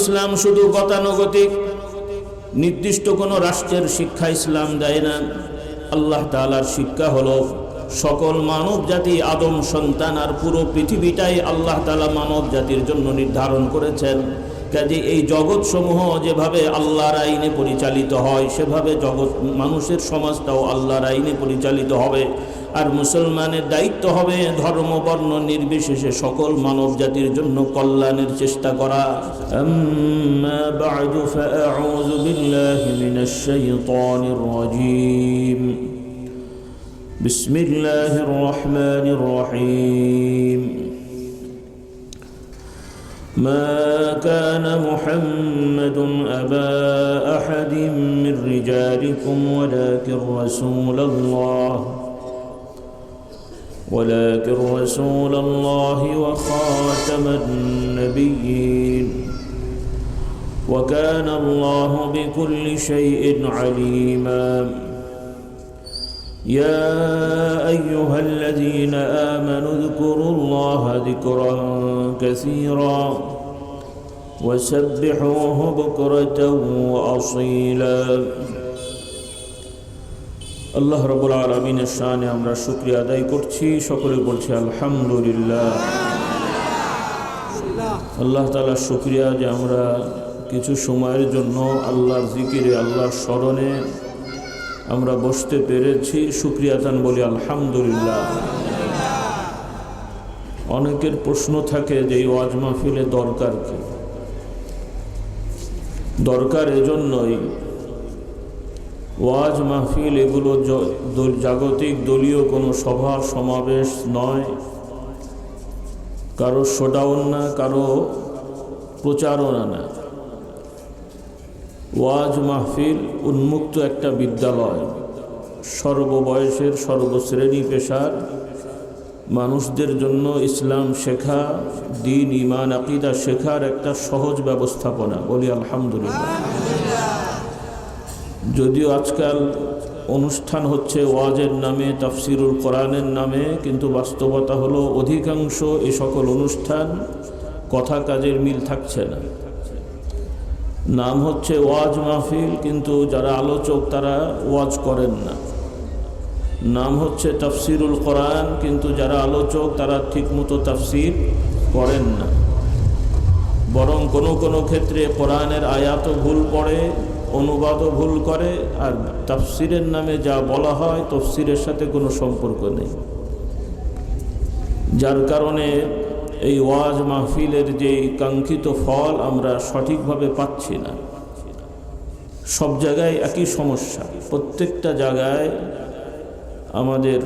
ইসলাম শুধু গতানুগতিক নির্দিষ্ট কোনো রাষ্ট্রের শিক্ষা ইসলাম দেয় না। আল্লাহ তাআলার শিক্ষা হলো সকল মানব জাতি, আদম সন্তান আর পুরো পৃথিবীটাই আল্লাহ তাআলা মানব জাতির জন্য নির্ধারণ করেছেন। কাজে এই জগৎ সমূহ যেভাবে আল্লাহর আইনে পরিচালিত হয়, সেভাবে জগৎ মানুষের সমাজটাও আল্লাহর আইনে পরিচালিত হবে। আর মুসলমানের দায়িত্ব হবে ধর্ম বর্ণ নির্বিশেষে সকল মানব জাতির জন্য কল্যাণের চেষ্টা করা। আম্মা বা'দু ফাআউযু বিল্লাহি মিনাশ শাইতানির রাজীম। বিসমিল্লাহির রহমানির রহিম। ما كان محمد أبا أحد من رجالكم ولكن رسول الله وخاتم النبيين وكان الله بكل شيء عليما يا أيها الذين آمنوا اذكروا الله ذكرا كثيرا وسبحوه بكرة وأصيلا। আল্লাহ রাব্বুল আলামিনের শানে আমরা শুকরিয়া আদায় করছি, সকলে বলছি আলহামদুলিল্লাহ। আল্লাহ তাআলার শুকরিয়া যে আমরা কিছু সময়ের জন্য আল্লাহর জিকিরে, আল্লাহর স্মরণে আমরা বসতে পেরেছি। শুকরিয়া তান বলি আলহামদুলিল্লাহ। অনেকের প্রশ্ন থাকে যে এই ওয়াজ মাহফিলে দরকার কি? দরকার এজন্যই, ওয়াজ মাহফিল এগুলো জাগতিক দলীয় কোনো সভা সমাবেশ নয়, কারো শোডাউন না, কারো প্রচারণা না। ওয়াজ মাহফিল উন্মুক্ত একটা বিদ্যালয়, সর্ববয়সের সর্বশ্রেণী পেশার মানুষদের জন্য ইসলাম শেখা, দ্বীন ঈমান আকীদা শেখার একটা সহজ ব্যবস্থাপনা। বলি আলহামদুলিল্লাহ। যদিও আজকাল অনুষ্ঠান হচ্ছে ওয়াজের নামে, তাফসিরুল কোরআনের নামে, কিন্তু বাস্তবতা হলো অধিকাংশ এই সকল অনুষ্ঠান কথা কাজের মিল থাকছে না। নাম হচ্ছে ওয়াজ মাহফিল, কিন্তু যারা আলোচক তারা ওয়াজ করেন না। নাম হচ্ছে তাফসিরুল কোরআন, কিন্তু যারা আলোচক তারা ঠিকমতো তাফসির করেন না। বরং কোনো কোনো ক্ষেত্রে কোরআনের আয়াতও ভুল পড়ে, অনুবাদও ভুল করে, আর তাফসিরের নামে যা বলা হয় তাফসিরের সাথে কোনো সম্পর্ক নেই। যার কারণে এই ওয়াজ মাহফিলের যে কাঙ্ক্ষিত ফল আমরা সঠিকভাবে পাচ্ছি না। সব জায়গায় একই সমস্যা। প্রত্যেকটা জায়গায় আমাদের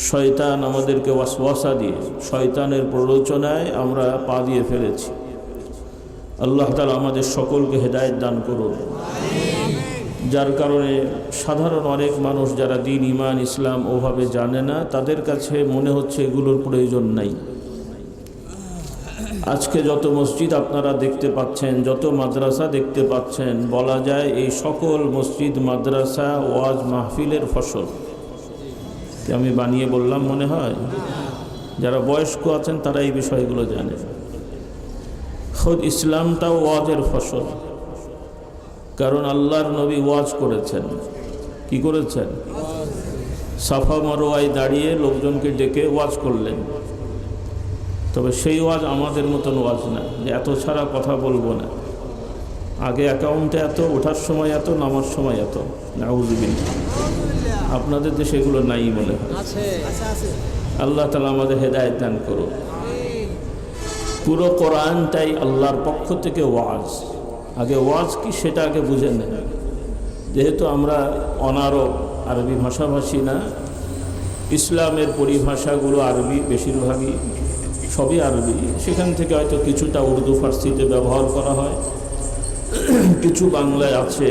শয়তান আমাদেরকে ওয়াসওয়াসা দিয়ে, শয়তানের প্ররোচনায় আমরা পা দিয়ে ফেলেছি। আল্লাহ তাআলা আমাদের সকলকে হেদায়েত দান করুন। যার কারণে সাধারণ অনেক মানুষ যারা দ্বীন ঈমান ইসলাম ওভাবে জানে না, তাদের কাছে মনে হচ্ছে এগুলোর প্রয়োজন নাই। আজকে যত মসজিদ আপনারা দেখতে পাচ্ছেন, যত মাদ্রাসা দেখতে পাচ্ছেন, বলা যায় এই সকল মসজিদ মাদ্রাসা ওয়াজ মাহফিলের ফসল। আমি বানিয়ে বললাম মনে হয়? যারা বয়স্ক আছেন তারা এই বিষয়গুলো জানেন। খুদ ইসলামটাও ওয়াজের ফসল। কারণ আল্লাহর নবী ওয়াজ করেছেন। কি করেছেন? সাফা মারওয়ায় দাঁড়িয়ে লোকজনকে ডেকে ওয়াজ করলেন। তবে সেই ওয়াজ আমাদের মতন ওয়াজ না, যে এত ছাড়া কথা বলবো না, আগে অ্যাকাউন্টে এত, ওঠার সময় এত, নামার সময় এত। নাউযুবিল্লাহ। আপনাদের দেশে এগুলো নাই বলে আল্লাহ তাআলা আমাদের হেদায়েত দান করুন। পুরো কোরআনটাই আল্লাহর পক্ষ থেকে ওয়াজ। আগে ওয়াজ কি সেটা আগে বুঝে নেন। যেহেতু আমরা অনারব, আরবি ভাষাভাষী না, ইসলামের পরিভাষাগুলো আরবি, বেশিরভাগই সবই আরবি। সেখান থেকে হয়তো কিছুটা উর্দু ফার্সিতে ব্যবহার করা হয়, কিছু বাংলায় আছে।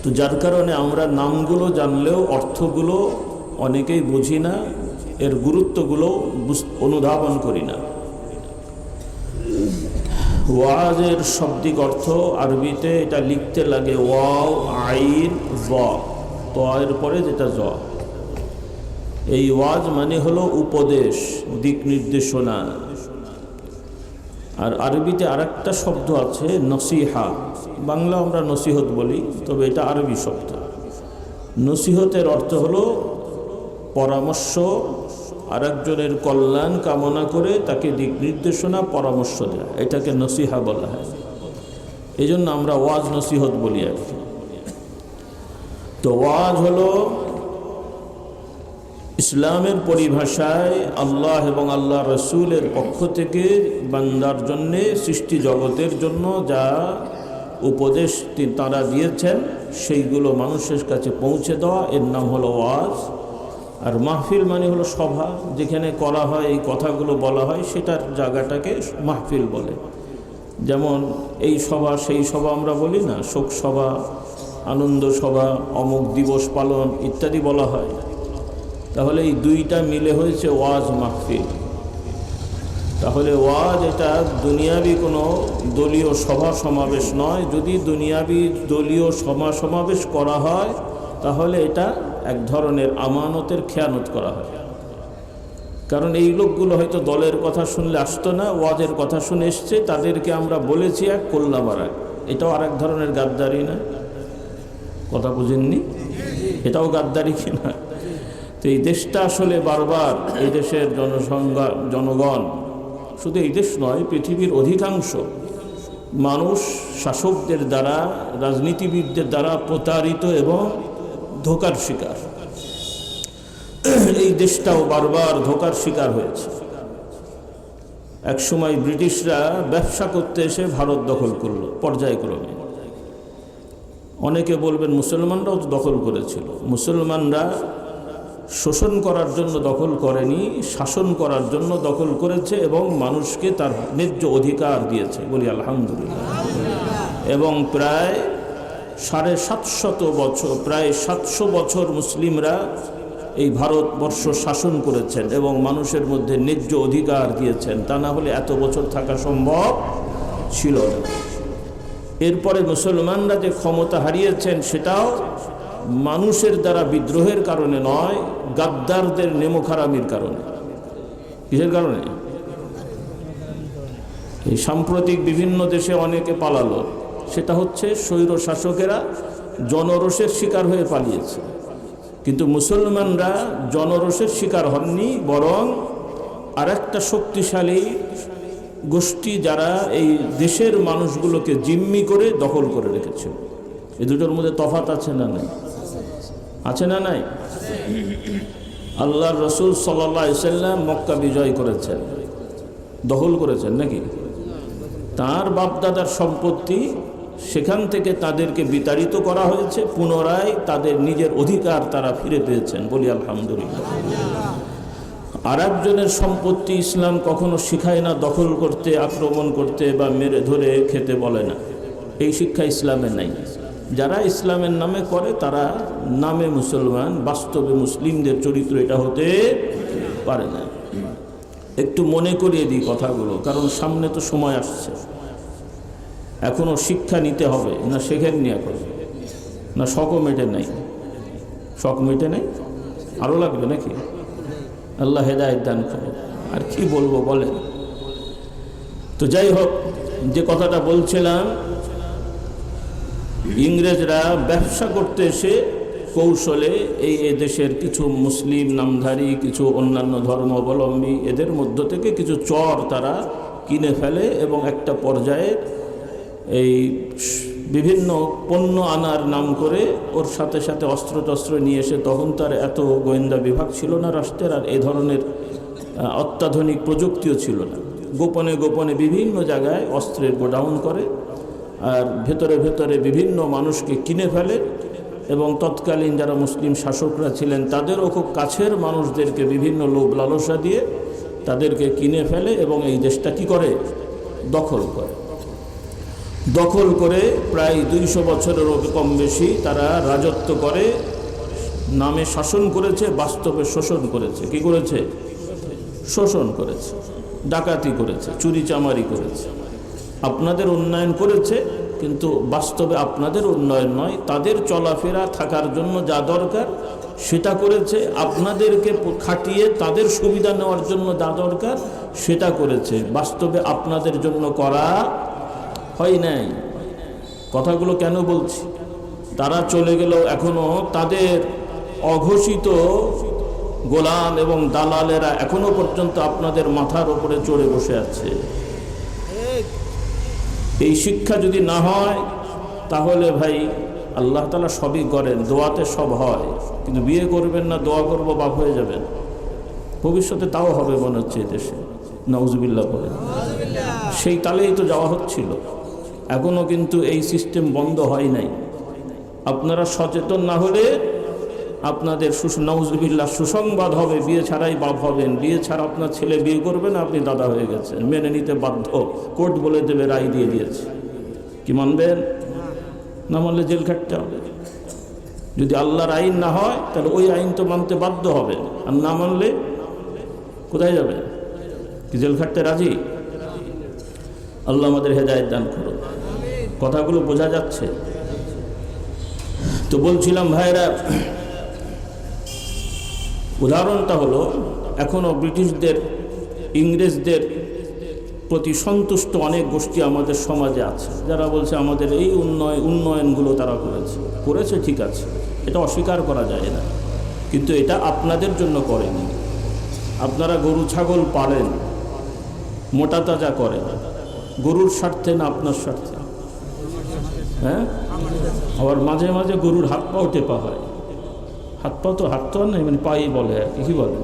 তো যার কারণে আমরা নামগুলো জানলেও অর্থগুলো অনেকেই বুঝি না, এর গুরুত্বগুলো অনুধাবন করি না। ওয়াজের শাব্দিক অর্থ আরবিতে এটা লিখতে লাগে ওয়াও আইন জ, তো এর পরে যেটা জ। এই ওয়াজ মানে হলো উপদেশ, দিক নির্দেশনা। আর আরবিতে আরেকটা শব্দ আছে নসিহা, বাংলা আমরা নসিহত বলি, তবে এটা আরবি শব্দ। নসিহতের অর্থ হলো পরামর্শ, আরেকজনের কল্যাণ কামনা করে তাকে দিক নির্দেশনা পরামর্শ দেওয়া, এটাকে নসিহা বলা হয়। এই জন্য আমরা ওয়াজ নসিহত বলি আর কি। তো ওয়াজ হলো ইসলামের পরিভাষায় আল্লাহ এবং আল্লাহ রসুলের পক্ষ থেকে বান্দার জন্যে, সৃষ্টি জগতের জন্য যা উপদেশ তারা দিয়েছেন সেইগুলো মানুষের কাছে পৌঁছে দেওয়া, এর নাম হলো ওয়াজ। আর মাহফিল মানে হলো সভা, যেখানে করা হয় এই কথাগুলো বলা হয়, সেটার জায়গাটাকে মাহফিল বলে। যেমন এই সভা সেই সভা আমরা বলি না, শোক সভা, আনন্দ সভা, অমুক দিবস পালন ইত্যাদি বলা হয়। তাহলে এই দুইটা মিলে হয়েছে ওয়াজ মাহফিল। তাহলে ওয়াজ এটা দুনিয়াবি কোনো দলীয় সভা সমাবেশ নয়। যদি দুনিয়াবি দলীয় সমাবেশ করা হয় তাহলে এটা এক ধরনের আমানতের খেয়ানত করা হয়। কারণ এই লোকগুলো হয়তো দলের কথা শুনলে আসতো না, ওয়াজের কথা শুনে এসছে, তাদেরকে আমরা বলেছি এক, করলাম আর এক। এটাও আরেক ধরনের গাদ্দারি না? কথা বুঝেননি? এটাও গাদ্দারি কিনা? তো এই দেশটা আসলে বারবার, এই দেশের জনগণ, শুধু এই দেশ নয়, পৃথিবীর অধিকাংশ মানুষ শাসকদের দ্বারা, রাজনীতিবিদদের দ্বারা প্রতারিত এবং ধোঁকার শিকার। এই দেশটাও বারবার ধোঁকার শিকার হয়েছে। একসময় ব্রিটিশরা ব্যবসা করতে এসে ভারত দখল করলো পর্যায়ক্রমে। অনেকে বলবেন মুসলমানরাও তো দখল করেছিল। মুসলমানরা শোষণ করার জন্য দখল করেনি, শাসন করার জন্য দখল করেছে এবং মানুষকে তার ন্যায্য অধিকার দিয়েছে, বলি আলহামদুলিল্লাহ। এবং প্রায় 750 বছর, প্রায় 700 বছর মুসলিমরা এই ভারতবর্ষ শাসন করেছেন এবং মানুষের মধ্যে ন্যায্য অধিকার দিয়েছেন। তা না হলে এত বছর থাকা সম্ভব ছিল না। এরপরে মুসলমানরা যে ক্ষমতা হারিয়েছেন সেটাও মানুষের দ্বারা বিদ্রোহের কারণে নয়, গাদ্দারদের নেমোখারামির কারণে। কিসের কারণে? এই সাম্প্রতিক বিভিন্ন দেশে অনেকে পালালো, সেটা হচ্ছে স্বৈর শাসকেরা জনরোষের শিকার হয়ে পালিয়েছে। কিন্তু মুসলমানরা জনরোষের শিকার হননি, বরং আরেকটা শক্তিশালী গোষ্ঠী যারা এই দেশের মানুষগুলোকে জিম্মি করে দখল করে রেখেছে। এই দুটোর মধ্যে তফাৎ আছে না নাই? আছে না নাই? আল্লাহর রসুল সাল্লাল্লাহু আলাইহি ওয়াসাল্লাম মক্কা বিজয় করেছেন, দখল করেছেন নাকি? তার বাপদাদার সম্পত্তি, সেখান থেকে তাদেরকে বিতাড়িত করা হয়েছে, পুনরায় তাদের নিজের অধিকার তারা ফিরে পেয়েছেন, বলি আলহামদুলিল্লাহ। আর একজনের সম্পত্তি ইসলাম কখনো শিখায় না দখল করতে, আক্রমণ করতে বা মেরে ধরে খেতে বলে না। এই শিক্ষা ইসলামে নাই। যারা ইসলামের নামে করে তারা নামে মুসলমান, বাস্তবে মুসলিমদের চরিত্র এটা হতে পারে না। একটু মনে করিয়ে দিই কথাগুলো, কারণ সামনে তো সময় আসছে। এখনো শিক্ষা নিতে হবে না, শেখেন নি এখন? না শখও মেটে নাই? শখ মেটে নাই, আরও লাগবে নাকি? আল্লাহ হেদায়েত দান করে। আর কি বলবো বলেন? তো যাই হোক, যে কথাটা বলছিলাম, ইংরেজরা ব্যবসা করতে এসে কৌশলে এই দেশের কিছু মুসলিম নামধারী, কিছু অন্যান্য ধর্মাবলম্বী, এদের মধ্য থেকে কিছু চর তারা কিনে ফেলে এবং একটা পর্যায়ে এই বিভিন্ন পণ্য আনার নাম করে ওর সাথে সাথে অস্ত্র নিয়ে এসে, তখন তার এত গোয়েন্দা বিভাগ ছিল না রাষ্ট্রের, আর এই ধরনের অত্যাধুনিক প্রযুক্তিও ছিল না। গোপনে গোপনে বিভিন্ন জায়গায় অস্ত্রের গোডাউন করে আর ভেতরে ভেতরে বিভিন্ন মানুষকে কিনে ফেলে এবং তৎকালীন যারা মুসলিম শাসকরা ছিলেন তাদেরও খুব কাছের মানুষদেরকে বিভিন্ন লোভ লালসা দিয়ে তাদেরকে কিনে ফেলে এবং এই দেশটা কি করে? দখল করে প্রায় 200 বছরের কম বেশি তারা রাজত্ব করে, নামে শাসন করেছে, বাস্তবে শোষণ করেছে। কি করেছে? শোষণ করেছে, ডাকাতি করেছে, চুরিচামারি করেছে। আপনাদের উন্নয়ন করেছে, কিন্তু বাস্তবে আপনাদের উন্নয়ন নয়, তাদের চলাফেরা থাকার জন্য যা দরকার সেটা করেছে। আপনাদেরকে খাটিয়ে তাদের সুবিধা নেওয়ার জন্য যা দরকার সেটা করেছে, বাস্তবে আপনাদের জন্য করা হয় নাই। কথাগুলো কেন বলছি? তারা চলে গেলেও এখনো তাদের অঘোষিত গোলাম এবং দালালেরা এখনো পর্যন্ত আপনাদের মাথার উপরে চড়ে বসে আছে। এই শিক্ষা যদি না হয় তাহলে ভাই আল্লাহ তাআলা সবই করেন, দোয়াতে সব হয়, কিন্তু বিয়ে করবেন না, দোয়া করবো বাপ হয়ে যাবেন। ভবিষ্যতে তাও হবে মনে হচ্ছে দেশে, নাউজুবিল্লাহ বলে। সেই তালেই তো যাওয়া হচ্ছিল, এখনো কিন্তু এই সিস্টেম বন্ধ হয় নাই। আপনারা সচেতন না হলে আপনাদের নাউজুবিল্লাহ সুসংবাদ হবে, বিয়ে ছাড়াই বাপ হবেন। বিয়ে ছাড়া আপনার ছেলে বিয়ে করবেন, আপনি দাদা হয়ে গেছেন, মেনে নিতে বাধ্য। কোর্ট বলে দেবে, রায় দিয়ে দিয়েছে। কি মানবেন? না মানলে জেল খাটতে হবে। যদি আল্লাহর আইন না হয় তাহলে ওই আইন তো মানতে বাধ্য হবে, আর না মানলে কোথায় যাবে? কি জেল খাটতে রাজি? আল্লাহ আমাদের হেদায়েত দান করুন। কথাগুলো বোঝা যাচ্ছে তো? বলছিলাম ভাইরা, উদাহরণটা হলো এখনো ব্রিটিশদের, ইংরেজদের প্রতি সন্তুষ্ট অনেক গোষ্ঠী আমাদের সমাজে আছে, যারা বলছে আমাদের এই উন্নয়নগুলো তারা করেছে ঠিক আছে, এটা অস্বীকার করা যায় না, কিন্তু এটা আপনাদের জন্য করেনি। আপনারা গরু ছাগল পালেন, মোটা তাজা করেন, গরুর স্বার্থে না আপনার স্বার্থে? হ্যাঁ, আবার মাঝে মাঝে গরুর হাত পাও টেপা হয়। হাত তো নেই, মানে পাই বলে আর কি বলে।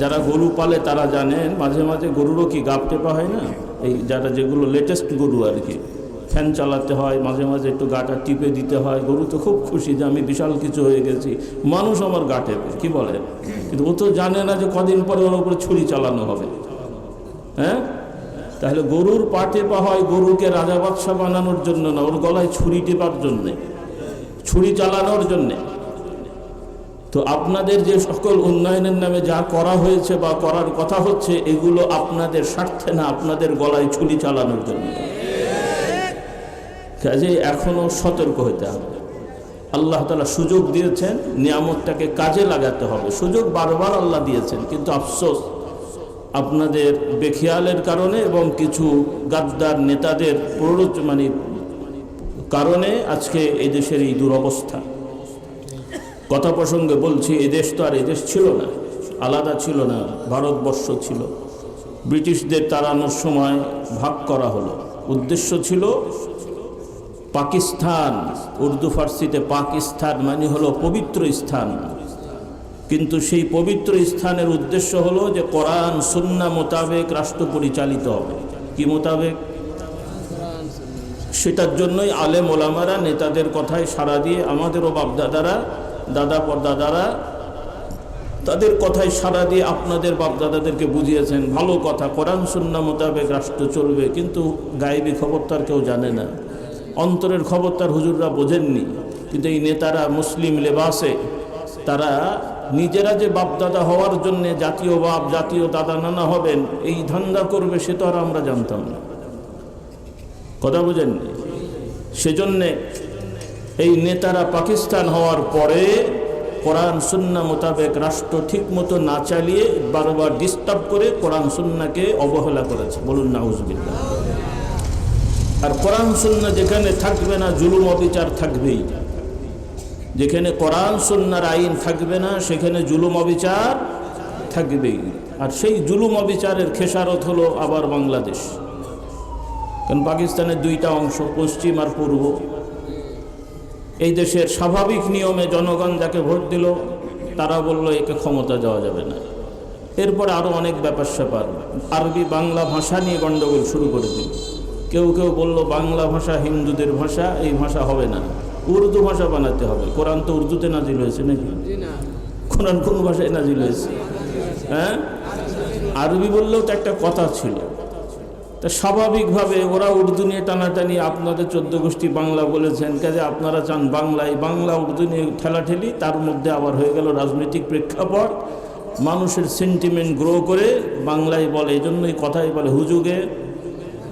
যারা গরু পালে তারা জানেন মাঝে মাঝে গরুরও কি গাপ টেপা হয় না? এই যেগুলো লেটেস্ট গরু আর কি, ফ্যান চালাতে হয়, মাঝে মাঝে একটু গাটা টিপে দিতে হয়। গরু তো খুব খুশি যে আমি বিশাল কিছু হয়ে গেছি, মানুষ আমার গা টেপে, কি বলে? কিন্তু ও তো জানে না যে কদিন পরে ওর উপরে ছুরি চালানো হবে। হ্যাঁ, তাহলে গরুর পা টেপা হয় গরুকে রাজা বাদশা বানানোর জন্য না, ওর গলায় ছুরি টেপার জন্যে, ছুরি চালানোর জন্যে। তো আপনাদের যে সকল উন্নয়নের নামে যা করা হয়েছে বা করার কথা হচ্ছে, এগুলো আপনাদের স্বার্থে না, আপনাদের গলায় ছুরি চালানোর জন্য। কাজে এখনো সতর্ক হতে হবে। আল্লাহ তাআলা সুযোগ দিয়েছেন, নিয়ামতটাকে কাজে লাগাতে হবে। সুযোগ বারবার আল্লাহ দিয়েছেন, কিন্তু আফসোস আপনাদের বেখেয়ালের কারণে এবং কিছু গাদ্দার নেতাদের কারণে আজকে এই দেশের এই দুরবস্থা। কথা প্রসঙ্গে বলছি, এদেশ তো আর এদেশ ছিল না, আলাদা ছিল না, ভারতবর্ষ ছিল। ব্রিটিশদের তাড়ানোর সময় ভাগ করা হলো, উদ্দেশ্য ছিল পাকিস্তান, উর্দু ফার্সিতে পাকিস্তান মানে হলো পবিত্র স্থান। কিন্তু সেই পবিত্র স্থানের উদ্দেশ্য হলো যে কোরআন সুন্নাহ মোতাবেক রাষ্ট্র পরিচালিত হবে। কি মোতাবেক? সেটার জন্যই আলেম ওলামারা নেতাদের কথায় সাড়া দিয়ে, আমাদেরও বাপদাদারা, দাদা পরদাদারা তাদের কথায় সাড়া দিয়ে আপনাদের বাপদাদাদেরকে বুঝিয়েছেন ভালো কথা, কোরআন সুন্নাহ মোতাবেক রাষ্ট্র চলবে। কিন্তু গায়েবী খবর তার কেউ জানে না, অন্তরের খবর তার হুজুররা বোঝেননি। কিন্তু এই নেতারা মুসলিম লেবাসে তারা নিজেরা যে বাপদাদা হওয়ার জন্য জাতীয় বাপ জাতীয় দাদা নানা হবেন, এই ধান্দা করবে, সে তো আর আমরা জানতাম না। কথা বোঝেননি? সেজন্যে এই নেতারা পাকিস্তান হওয়ার পরে কোরআন সুন্নাহ মোতাবেক রাষ্ট্র ঠিক মতো না চালিয়ে বারবার ডিস্টার্ব করে কোরআন সুন্নাহকে অবহেলা করেছে। বলুন নাউজুবিল্লাহ। আর কোরআন সুন্নাহ যেখানে থাকবে না, জুলুম অবিচার থাকবেই। যেখানে কোরআন সুন্নাহর আইন থাকবে না, সেখানে জুলুম অবিচার থাকবেই। আর সেই জুলুম অবিচারের খেসারত হলো আবার বাংলাদেশ। কারণ পাকিস্তানের দুইটা অংশ, পশ্চিম আর পূর্ব। এই দেশের স্বাভাবিক নিয়মে জনগণ যাকে ভোট দিল, তারা বলল একে ক্ষমতা দেওয়া যাবে না। এরপরে আরও অনেক ব্যাপার স্যাপার, আরবি বাংলা ভাষা নিয়ে গণ্ডগোল শুরু করে দিল। কেউ কেউ বলল বাংলা ভাষা হিন্দুদের ভাষা, এই ভাষা হবে না, উর্দু ভাষা বানাতে হবে। কোরআন তো উর্দুতে নাজিল হয়েছে নাকি? কোরআন কোন ভাষায় নাজিল হয়েছে? হ্যাঁ, আরবি বললেও তো একটা কথা ছিল। তা স্বাভাবিকভাবে ওরা উর্দু নিয়ে টানাটানি, আপনাদের 14 গোষ্ঠী বাংলা বলেছেন, কাজে আপনারা চান বাংলায়, বাংলা উর্দু নিয়ে ঠেলাঠেলি। তার মধ্যে আবার হয়ে গেল রাজনৈতিক প্রেক্ষাপট, মানুষের সেন্টিমেন্ট গ্রো করে বাংলায় বলে। এই জন্যই কথাই বলে হুজুগে,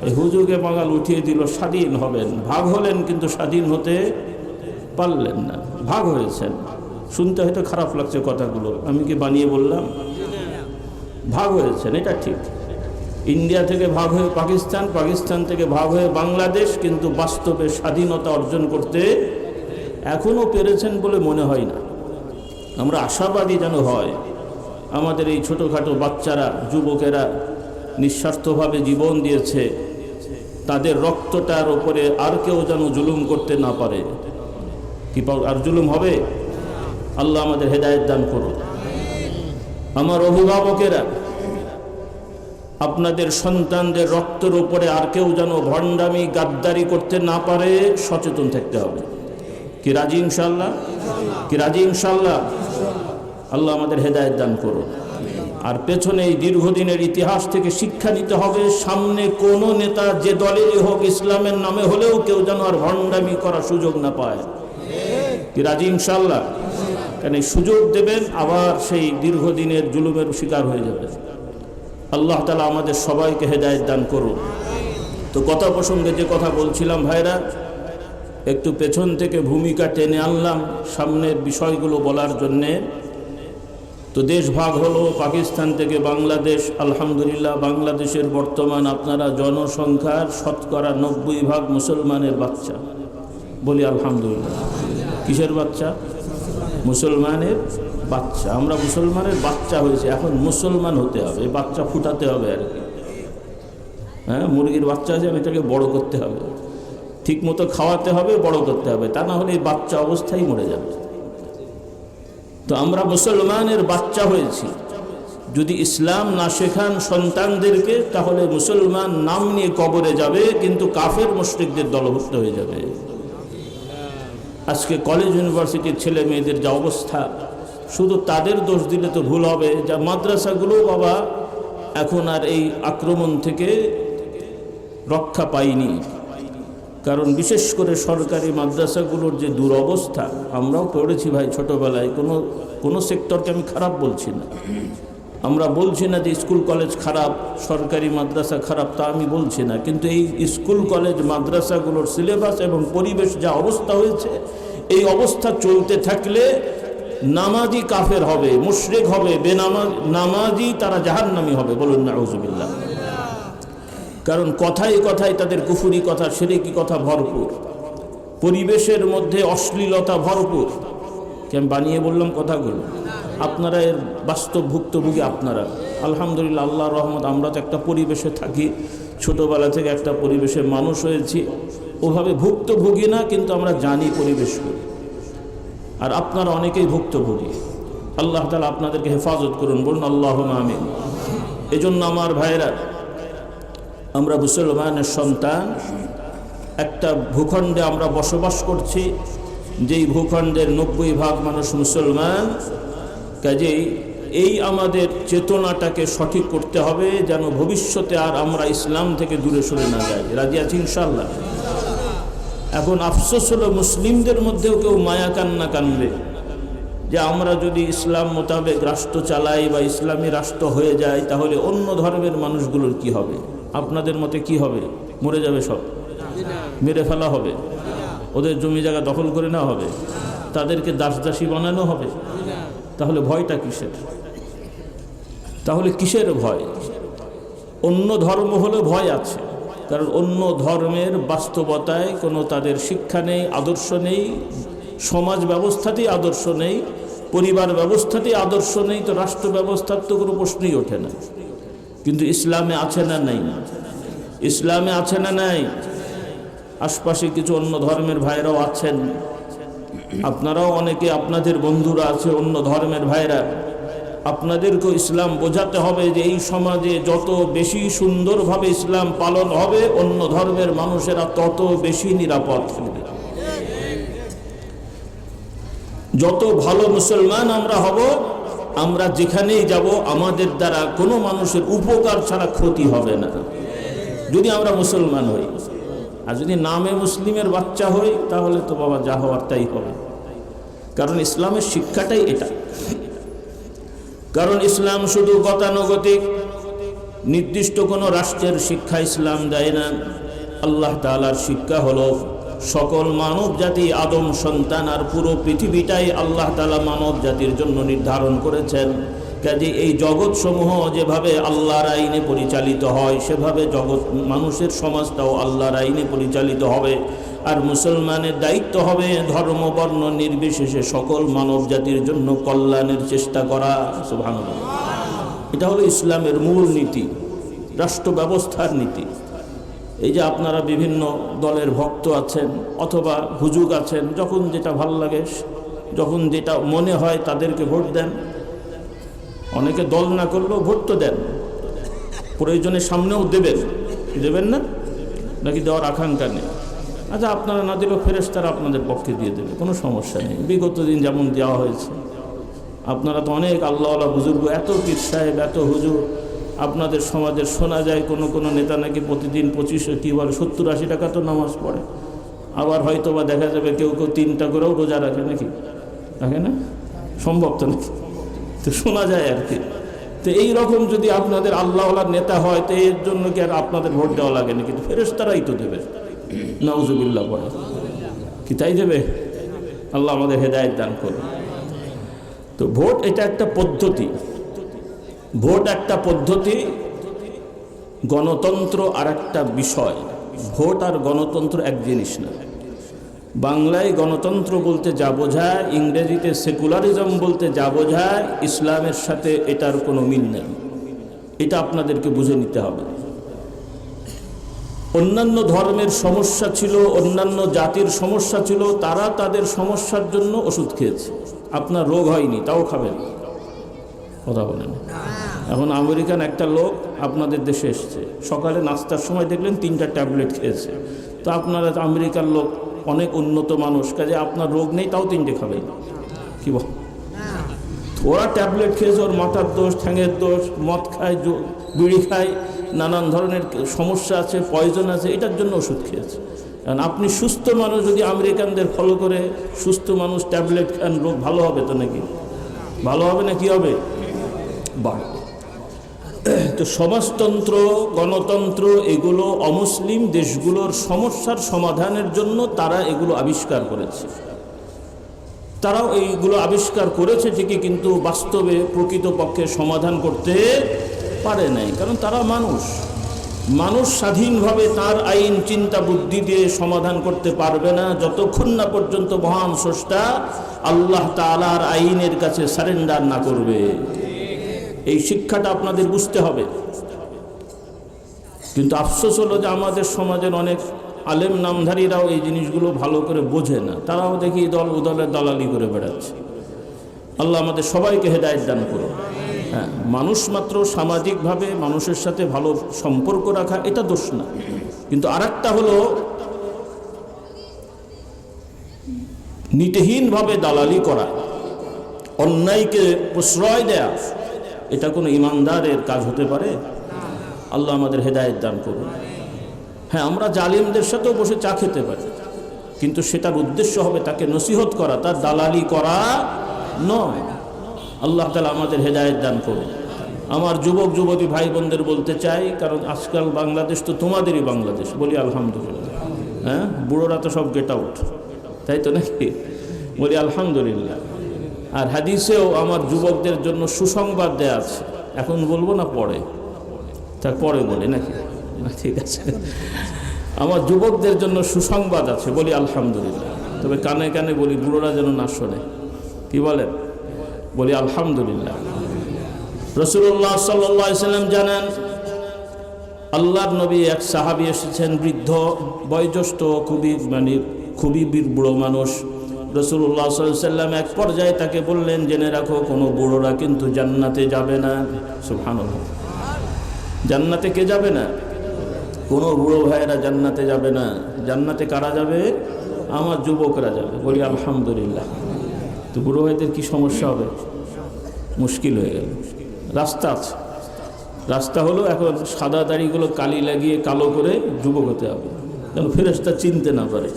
এই হুজুগে বাঙাল উঠিয়ে দিল, স্বাধীন হবেন। ভাগ হলেন কিন্তু স্বাধীন হতে পারলেন না, ভাগ হয়েছেন। শুনতে হয়তো খারাপ লাগছে কথাগুলো, আমি কি বানিয়ে বললাম? ভাগ হয়েছেন, এটা ঠিক। ইন্ডিয়া থেকে ভাগ হয়ে পাকিস্তান, পাকিস্তান থেকে ভাগ হয়ে বাংলাদেশ, কিন্তু বাস্তবে স্বাধীনতা অর্জন করতে এখনও পেরেছেন বলে মনে হয় না। আমরা আশাবাদী যেন হয়। আমাদের এই ছোটোখাটো বাচ্চারা, যুবকেরা নিঃস্বার্থভাবে জীবন দিয়েছে, তাদের রক্তটার ওপরে আর কেউ যেন জুলুম করতে না পারে। কি আর জুলুম হবে? আল্লাহ আমাদের হেদায়েত দান করুন। আমার অভিভাবকেরা, আপনাদের সন্তানদের রক্তের উপরে আর কেউ যেন ভণ্ডামি গাদ্দারি করতে না পারে, সচেতন থাকতে হবে। কি রাজি ইনশাল্লাহ? কি রাজি ইনশাল্লাহ? আল্লাহ আমাদের হেদায়েত দান করুন। আর পেছনে এই দীর্ঘদিনের ইতিহাস থেকে শিক্ষা নিতে হবে, সামনে কোনো নেতা যে দলেরই হোক, ইসলামের নামে হলেও কেউ যেন আর ভণ্ডামি করার সুযোগ না পায়। কি রাজি ইনশাল্লাহ? কেন সুযোগ দেবেন, আবার সেই দীর্ঘদিনের জুলুমের শিকার হয়ে যাবে। আল্লাহ তাআলা আমাদের সবাইকে হেদায়েত দান করুন। তো কথা প্রসঙ্গে যে কথা বলছিলাম ভাইরা, একটু পেছন থেকে ভূমিকা টেনে আনলাম সামনের বিষয়গুলো বলার জন্যে। তো দেশ ভাগ হলো, পাকিস্তান থেকে বাংলাদেশ। আলহামদুলিল্লাহ, বাংলাদেশের বর্তমান আপনারা জনসংখ্যার শতকরা 90% মুসলমানের বাচ্চা। বলি আলহামদুলিল্লাহ। কিসের বাচ্চা? মুসলমানের বাচ্চা। আমরা মুসলমানের বাচ্চা হয়েছে, এখন মুসলমান হতে হবে, বাচ্চা ফুটাতে হবে আর কি। হ্যাঁ, মুরগির বাচ্চা আছে, এটাকে বড় করতে হবে, ঠিক মতো খাওয়াতে হবে, বড় করতে হবে, তা না হলে এই বাচ্চা অবস্থায় মরে যাবে। তো আমরা মুসলমানের বাচ্চা হয়েছি। যদি ইসলাম না শেখান সন্তানদেরকে, তাহলে মুসলমান নাম নিয়ে কবরে যাবে, কিন্তু কাফের মুশরিকদের দলভুক্ত হয়ে যাবে। আজকে কলেজ ইউনিভার্সিটির ছেলে মেয়েদের যা অবস্থা, শুধু তাদের দোষ দিলে তো ভুল হবে। যা মাদ্রাসাগুলো বাবা এখন আর এই আক্রমণ থেকে রক্ষা পায়নি। কারণ বিশেষ করে সরকারি মাদ্রাসাগুলোর যে দুরবস্থা, আমরাও পড়েছি ভাই ছোটোবেলায়। কোনো সেক্টরকে আমি খারাপ বলছি না, আমরা বলছি না যে স্কুল কলেজ খারাপ, সরকারি মাদ্রাসা খারাপ, তা আমি বলছি না। কিন্তু এই স্কুল কলেজ মাদ্রাসাগুলোর সিলেবাস এবং পরিবেশ যা অবস্থা হয়েছে, এই অবস্থা চলতে থাকলে নামাজি কাফের হবে, মুশরিক হবে, নামাজি তারা জাহান্নামী হবে। বলুন নাউজুবিল্লাহ। কারণ কথায় কথায় তাদের কুফরি কথা, শিরকি কথা ভরপুর, পরিবেশের মধ্যে অশ্লীলতা ভরপুর। আমি বানিয়ে বললাম কথাগুলো, আপনারা এর বাস্তব ভুক্তভোগী। আপনারা আলহামদুলিল্লাহ, আল্লাহর রহমত, আমরা তো একটা পরিবেশে থাকি, ছোটোবেলা থেকে একটা পরিবেশে মানুষ হয়েছি, ওভাবে ভুক্তভোগী না, কিন্তু আমরা জানি পরিবেশ করি। আর আপনারা অনেকেই ভুক্তভোগী। আল্লাহ তাআলা আপনাদেরকে হেফাজত করুন। বলুন আল্লাহুম্মা আমিন। এজন্য আমার ভাইরা, আমরা মুসলমানের সন্তান, একটা ভূখণ্ডে আমরা বসবাস করছি, যেই ভূখণ্ডের 90% মানুষ মুসলমান। কাজেই এই আমাদের চেতনাটাকে সঠিক করতে হবে, যেন ভবিষ্যতে আর আমরা ইসলাম থেকে দূরে সরে না যাই। রাজি আছি ইনশাআল্লাহ? এখন আফসোস হলো, মুসলিমদের মধ্যেও কেউ মায়া কান্না কানবে যে আমরা যদি ইসলাম মোতাবেক রাষ্ট্র চালাই বা ইসলামী রাষ্ট্র হয়ে যায়, তাহলে অন্য ধর্মের মানুষগুলোর কি হবে? আপনাদের মতে কি হবে? মরে যাবে সব, মেরে ফেলা হবে, ওদের জমি জায়গা দখল করে নেওয়া হবে, তাদেরকে দাসদাসী বানানো হবে। তাহলে ভয়টা কিসের? তাহলে কিসের ভয়? অন্য ধর্ম হলে ভয় আছে, কারণ অন্য ধর্মের বাস্তবতায় কোনো তাদের শিক্ষা নেই, আদর্শ নেই, সমাজ ব্যবস্থাতেই আদর্শ নেই, পরিবার ব্যবস্থাতেই আদর্শ নেই, তো রাষ্ট্র ব্যবস্থার তো কোনো প্রশ্নই ওঠে না। কিন্তু ইসলামে আছে না নাই? ইসলামে আছে না নাই? আশপাশে কিছু অন্য ধর্মের ভাইরাও আছেন, আপনারাও অনেকে, আপনাদের বন্ধুরা আছে অন্য ধর্মের ভাইরা। আপনাদেরকেও ইসলাম বোঝাতে হবে যে এই সমাজে যত বেশি সুন্দরভাবে ইসলাম পালন হবে, অন্য ধর্মের মানুষেরা তত বেশি নিরাপদ থাকবে। যত ভালো মুসলমান আমরা হব, আমরা যেখানেই যাব আমাদের দ্বারা কোনো মানুষের উপকার ছাড়া ক্ষতি হবে না, যদি আমরা মুসলমান হই। আর যদি নামে মুসলিমের বাচ্চা হই, তাহলে তো বাবা যা হওয়ার তাই হবে। কারণ ইসলামের শিক্ষাটাই এটা। কারণ ইসলাম শুধু গতানুগতিক নির্দিষ্ট কোনো রাষ্ট্রের শিক্ষা ইসলাম দেয় না। আল্লাহ তাআলার শিক্ষা হলো সকল মানব জাতি আদম সন্তান, আর পুরো পৃথিবীটাই আল্লাহ তাআলা মানব জাতির জন্য নির্ধারণ করেছেন। কাজে এই জগৎ সমূহ যেভাবে আল্লাহর আইনে পরিচালিত হয় সেভাবে জগৎ মানুষের সমাজটাও আল্লাহর আইনে পরিচালিত হবে। আর মুসলমানের দায়িত্ব হবে ধর্ম বর্ণ নির্বিশেষে সকল মানব জাতির জন্য কল্যাণের চেষ্টা করা। সুবহানাল্লাহ। এটা হলো ইসলামের মূল নীতি, রাষ্ট্র ব্যবস্থার নীতি। এই যে আপনারা বিভিন্ন দলের ভক্ত আছেন অথবা হুজুগ আছেন, যখন যেটা ভাল লাগে, যখন যেটা মনে হয় তাদেরকে ভোট দেন। অনেকে দল না করলেও ভোট তো দেন, প্রয়োজনে সামনেও দেবেন না নাকি দেওয়ার আকাঙ্ক্ষা নেই? আচ্ছা, আপনারা না দিলেও ফেরেশতারা আপনাদের পক্ষে দিয়ে দেবে, কোনো সমস্যা নেই। বিগত দিন যেমন দেওয়া হয়েছে, আপনারা তো অনেক আল্লাহওয়ালা বুজুর্গ, এত পীর সাহেব, এত হুজুর আপনাদের সমাজের শোনা যায়। কোনো নেতা নাকি প্রতিদিন 25 কি বলে 70-80 টাকা তো নামাজ পড়ে। আবার হয়তো বা দেখা যাবে কেউ 3টা করেও রোজা রাখে, নাকি রাখে না? সম্ভব তো নাকি? তো শোনা যায় আর কি। তো এইরকম যদি আপনাদের আল্লাহওয়ালার নেতা হয়, তো এর জন্য কি আর আপনাদের ভোট দেওয়া লাগে নাকি? তো ফেরেশতারাই তো দেবে। নাউজুবিল্লাহ পড়ে কি তাই দেবে? আল্লাহ আমাদের হেদায়েত দান করুন। তো ভোট এটা একটা পদ্ধতি, ভোট একটা পদ্ধতি, গণতন্ত্র আর একটা বিষয়। ভোট আর গণতন্ত্র এক জিনিস না। বাংলায় গণতন্ত্র বলতে যা বোঝায়, ইংরেজিতে সেকুলারিজম বলতে যা বোঝায়, ইসলামের সাথে এটার কোনো মিল নেই। এটা আপনাদেরকে বুঝে নিতে হবে। অন্যান্য ধর্মের সমস্যা ছিল, অন্যান্য জাতির সমস্যা ছিল, তারা তাদের সমস্যার জন্য ওষুধ খেয়েছে। আপনার রোগ হয়নি, তাও খাবেন, কথা বলেন। এখন আমেরিকান একটা লোক আপনাদের দেশে এসছে, সকালে নাস্তার সময় দেখলেন 3টা ট্যাবলেট খেয়েছে। তো আপনারা আমেরিকার লোক, অনেক উন্নত মানুষ, কাজে আপনার রোগ নেই তাও 3টে খাবেন, কি বল? ওরা ট্যাবলেট খেয়েছে, ওর মাথার দোষ, ঠ্যাঙের দোষ, মদ খায়, বিড়ি খায়, নানান ধরনের সমস্যা আছে, পয়জন আছে, এটার জন্য ওষুধ খেয়েছে। কারণ আপনি সুস্থ মানুষ যদি আমেরিকানদের ফলো করে সুস্থ মানুষ ট্যাবলেট খান, রোগ ভালো হবে তো নাকি? ভালো হবে না কি হবে? বাড়বে। তো সমাজতন্ত্র, গণতন্ত্র এগুলো অমুসলিম দেশগুলোর সমস্যার সমাধানের জন্য তারা এগুলো আবিষ্কার করেছে। তারাও এইগুলো আবিষ্কার করেছে ঠিকই, কিন্তু বাস্তবে প্রকৃতপক্ষে সমাধান করতে পারে নাই। কারণ তারা মানুষ স্বাধীনভাবে তার আইন চিন্তা বুদ্ধি দিয়ে সমাধান করতে পারবে না যতক্ষণ না পর্যন্ত মহান স্রষ্টা আল্লাহ তাআলার আইনের কাছে সারেন্ডার না করবে। এই শিক্ষাটা আপনাদের বুঝতে হবে। কিন্তু আফসোস হলো যে আমাদের সমাজের অনেক আলেম নামধারীরাও এই জিনিসগুলো ভালো করে বোঝে না। তারাও দেখি দল উদলের দালালি করে বেড়াচ্ছে। আল্লাহ আমাদের সবাইকে হেদায়েত দান করুন। হ্যাঁ, মানুষ মাত্র সামাজিকভাবে মানুষের সাথে ভালো সম্পর্ক রাখা এটা দোষ না, কিন্তু আরেকটা হলো নীতিহীনভাবে দালালি করা, অন্যায়কে প্রশ্রয় দেয়া, এটা কোনো ইমানদারের কাজ হতে পারে? আল্লাহ আমাদের হেদায়েত দান করুন। হ্যাঁ, আমরা জালিমদের সাথেও বসে চা খেতে পারি, কিন্তু সেটার উদ্দেশ্য হবে তাকে নসিহত করা, তার দালালি করা নয়। আল্লাহ তাআলা আমাদের হেদায়েত দান করুন। আমার যুবক যুবতী ভাই বোনদের বলতে চাই, কারণ আজকাল বাংলাদেশ তো তোমাদেরই বাংলাদেশ, বলি আলহামদুলিল্লাহ। হ্যাঁ, বুড়োরা তো সব গেট আউট, তাই তো নাকি? বলি আলহামদুলিল্লাহ। আর হাদিসেও আমার যুবকদের জন্য সুসংবাদ দেয়া আছে। এখন বলবো না পরে? তারপরে বলি নাকি? ঠিক আছে। আমার যুবকদের জন্য সুসংবাদ আছে, বলি আলহামদুলিল্লাহ। তবে কানে কানে বলি, বুড়োরা যেন না শোনে। কি বলেন? বলি আলহামদুলিল্লাহ। রাসূলুল্লাহ সাল্লাল্লাহু আলাইহি ওয়াসাল্লাম জানেন, আল্লাহর নবী এক সাহাবী এসেছেন, বৃদ্ধ বয়োজ্যেষ্ঠ, খুবই বুড়ো মানুষ। রাসূলুল্লাহ সাল্লাল্লাহু আলাইহি ওয়াসাল্লাম এক পর্যায়ে তাকে বললেন, জেনে রাখো কোনো বুড়োরা কিন্তু জান্নাতে যাবে না। সুবহানাল্লাহ। জান্নাতে কে যাবে না? কোনো বুড়ো ভাইয়েরা জান্নাতে যাবে না। জান্নাতে কারা যাবে? আমার যুবকরা যাবে। বলি আলহামদুলিল্লাহ। তো বুড়ো ভাইদের কি সমস্যা হবে? মুশকিল হয়ে গেল। রাস্তা আছে, রাস্তা হলো এখন সাদা দাড়িগুলো কালি লাগিয়ে কালো করে যুবক হতে হবে, যেন ফেরেশতা চিনতে না পারে।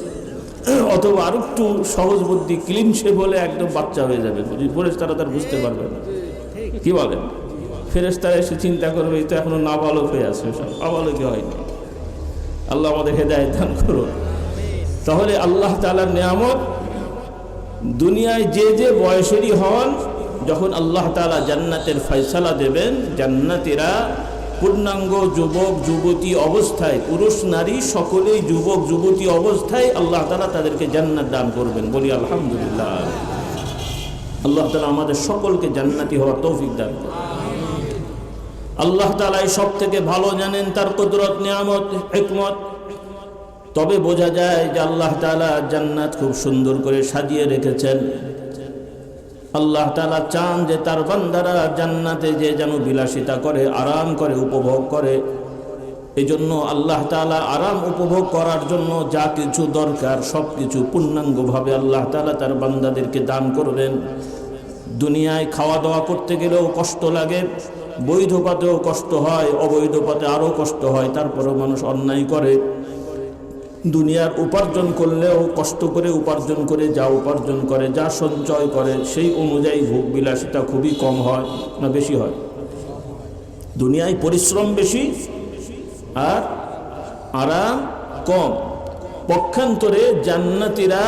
অথবা আর একটু সহজ বুদ্ধি, ক্লিন শেভ হলে একদম বাচ্চা হয়ে যাবে, ফেরেশতারা তার বুঝতে পারবে না। কি বলেন? ফেরেশতারা এসে চিন্তা করবে এই তো এখনো নাবালক হয়ে আছে, সব নাবালকই হয়নি। আল্লাহ আমাদের হেদায়েত দান করুন। তাহলে আল্লাহ তাআলার নিয়ামত, দুনিয়ায় যে যে বয়সেরই হন যখন আল্লাহ তাআলা জান্নাতের ফয়সালা দেবেন, জান্নাতীরা পূর্ণাঙ্গ যুবক যুবতী অবস্থায়, পুরুষ নারী সকলেই যুবক যুবতী অবস্থায় আল্লাহ তাআলা তাদেরকে জান্নাত দান করবেন। বলি আলহামদুলিল্লাহ। আল্লাহ তাআলা আমাদের সকলকে জান্নাতি হওয়ার তৌফিক দান করুন। আল্লাহ তাআলা সব থেকে ভালো জানেন তার কুদরত, নিয়ামত, হিকমত। তবে বোঝা যায় যে আল্লাহ তাআলা জান্নাত খুব সুন্দর করে সাজিয়ে রেখেছেন। আল্লাহ তাআলা চান যে তার বান্দারা জান্নাতে যে যেন বিলাসিতা করে, আরাম করে, উপভোগ করে। এই জন্য আল্লাহ তাআলা আরাম উপভোগ করার জন্য যা কিছু দরকার সব কিছু পূর্ণাঙ্গভাবে আল্লাহ তাআলা তার বান্দাদেরকে দান করবেন। দুনিয়ায় খাওয়া দাওয়া করতে গেলেও কষ্ট লাগে, বৈধ পথেও কষ্ট হয়, অবৈধ পথে আরও কষ্ট হয়, তারপরেও মানুষ অন্যায় করে। দুনিয়ার উপার্জন করলেও কষ্ট করে উপার্জন করে, যা উপার্জন করে, যা সঞ্চয় করে, সেই অনুযায়ী ভোগ বিলাসিতা খুবই কম হয় না বেশি হয়? দুনিয়ায় পরিশ্রম বেশি আর আরাম কম। পক্ষান্তরে জান্নাতীরা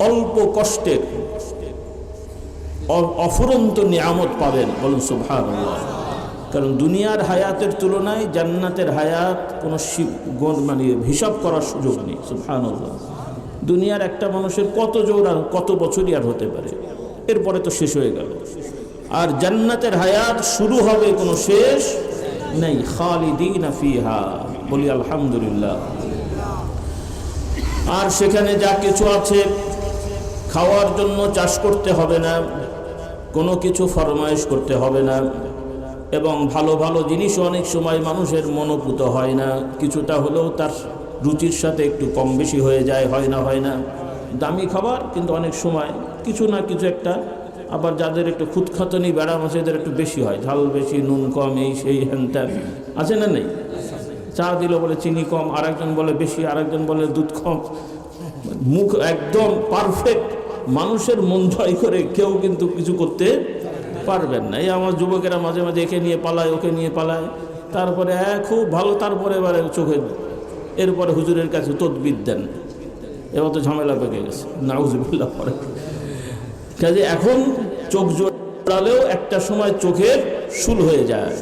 অল্প কষ্টের অফুরন্ত নিয়ামত পাবেন। বলুন সুবহানাল্লাহ। কারণ দুনিয়ার হায়াতের তুলনায় জান্নাতের হায়াত কোনো মানে হিসাব করার সুযোগ নেই। সুবহানাল্লাহ। দুনিয়ার একটা মানুষের কত জোর আর কত বছরই আর হতে পারে, এরপরে তো শেষ হয়ে গেল। আর জান্নাতের হায়াত শুরু হবে, কোনো শেষ নেই। খালিদিনা ফিহা। বলি আলহামদুলিল্লাহ। আর সেখানে যা কিছু আছে খাওয়ার জন্য চাষ করতে হবে না, কোনো কিছু ফরমায়েশ করতে হবে না। এবং ভালো ভালো জিনিসও অনেক সময় মানুষের মনোপুত হয় না, কিছুটা হলেও তার রুচির সাথে একটু কম বেশি হয়ে যায়, হয় না। দামি খাবার কিন্তু অনেক সময় কিছু না কিছু একটা, আবার যাদের একটু খুঁতখাতনি ব্যারাম আছে এদের একটু বেশি হয়, ঝাল বেশি, নুন কম, এই সেই হ্যান ত্যান আছে না নেই? চা দিল বলে চিনি কম, আরেকজন বলে বেশি, আরেকজন বলে দুধ কম। মুখ একদম পারফেক্ট, মানুষের মন জয় করে কেউ কিন্তু কিছু করতে পারবেন না। এই আমার যুবকেরা মাঝে মাঝে একে নিয়ে পালায়, ওকে নিয়ে পালায়, তারপরে খুব ভালো, তারপরে এবারে চোখে, এরপরে হুজুরের কাছে তদবির দেন। এবার তো ঝামেলা পেকে গেছে, নাউজুবিল্লাহ। পরে কাজে এখন চোখ জোড়ালেও একটা সময় চোখের শুল হয়ে যায়।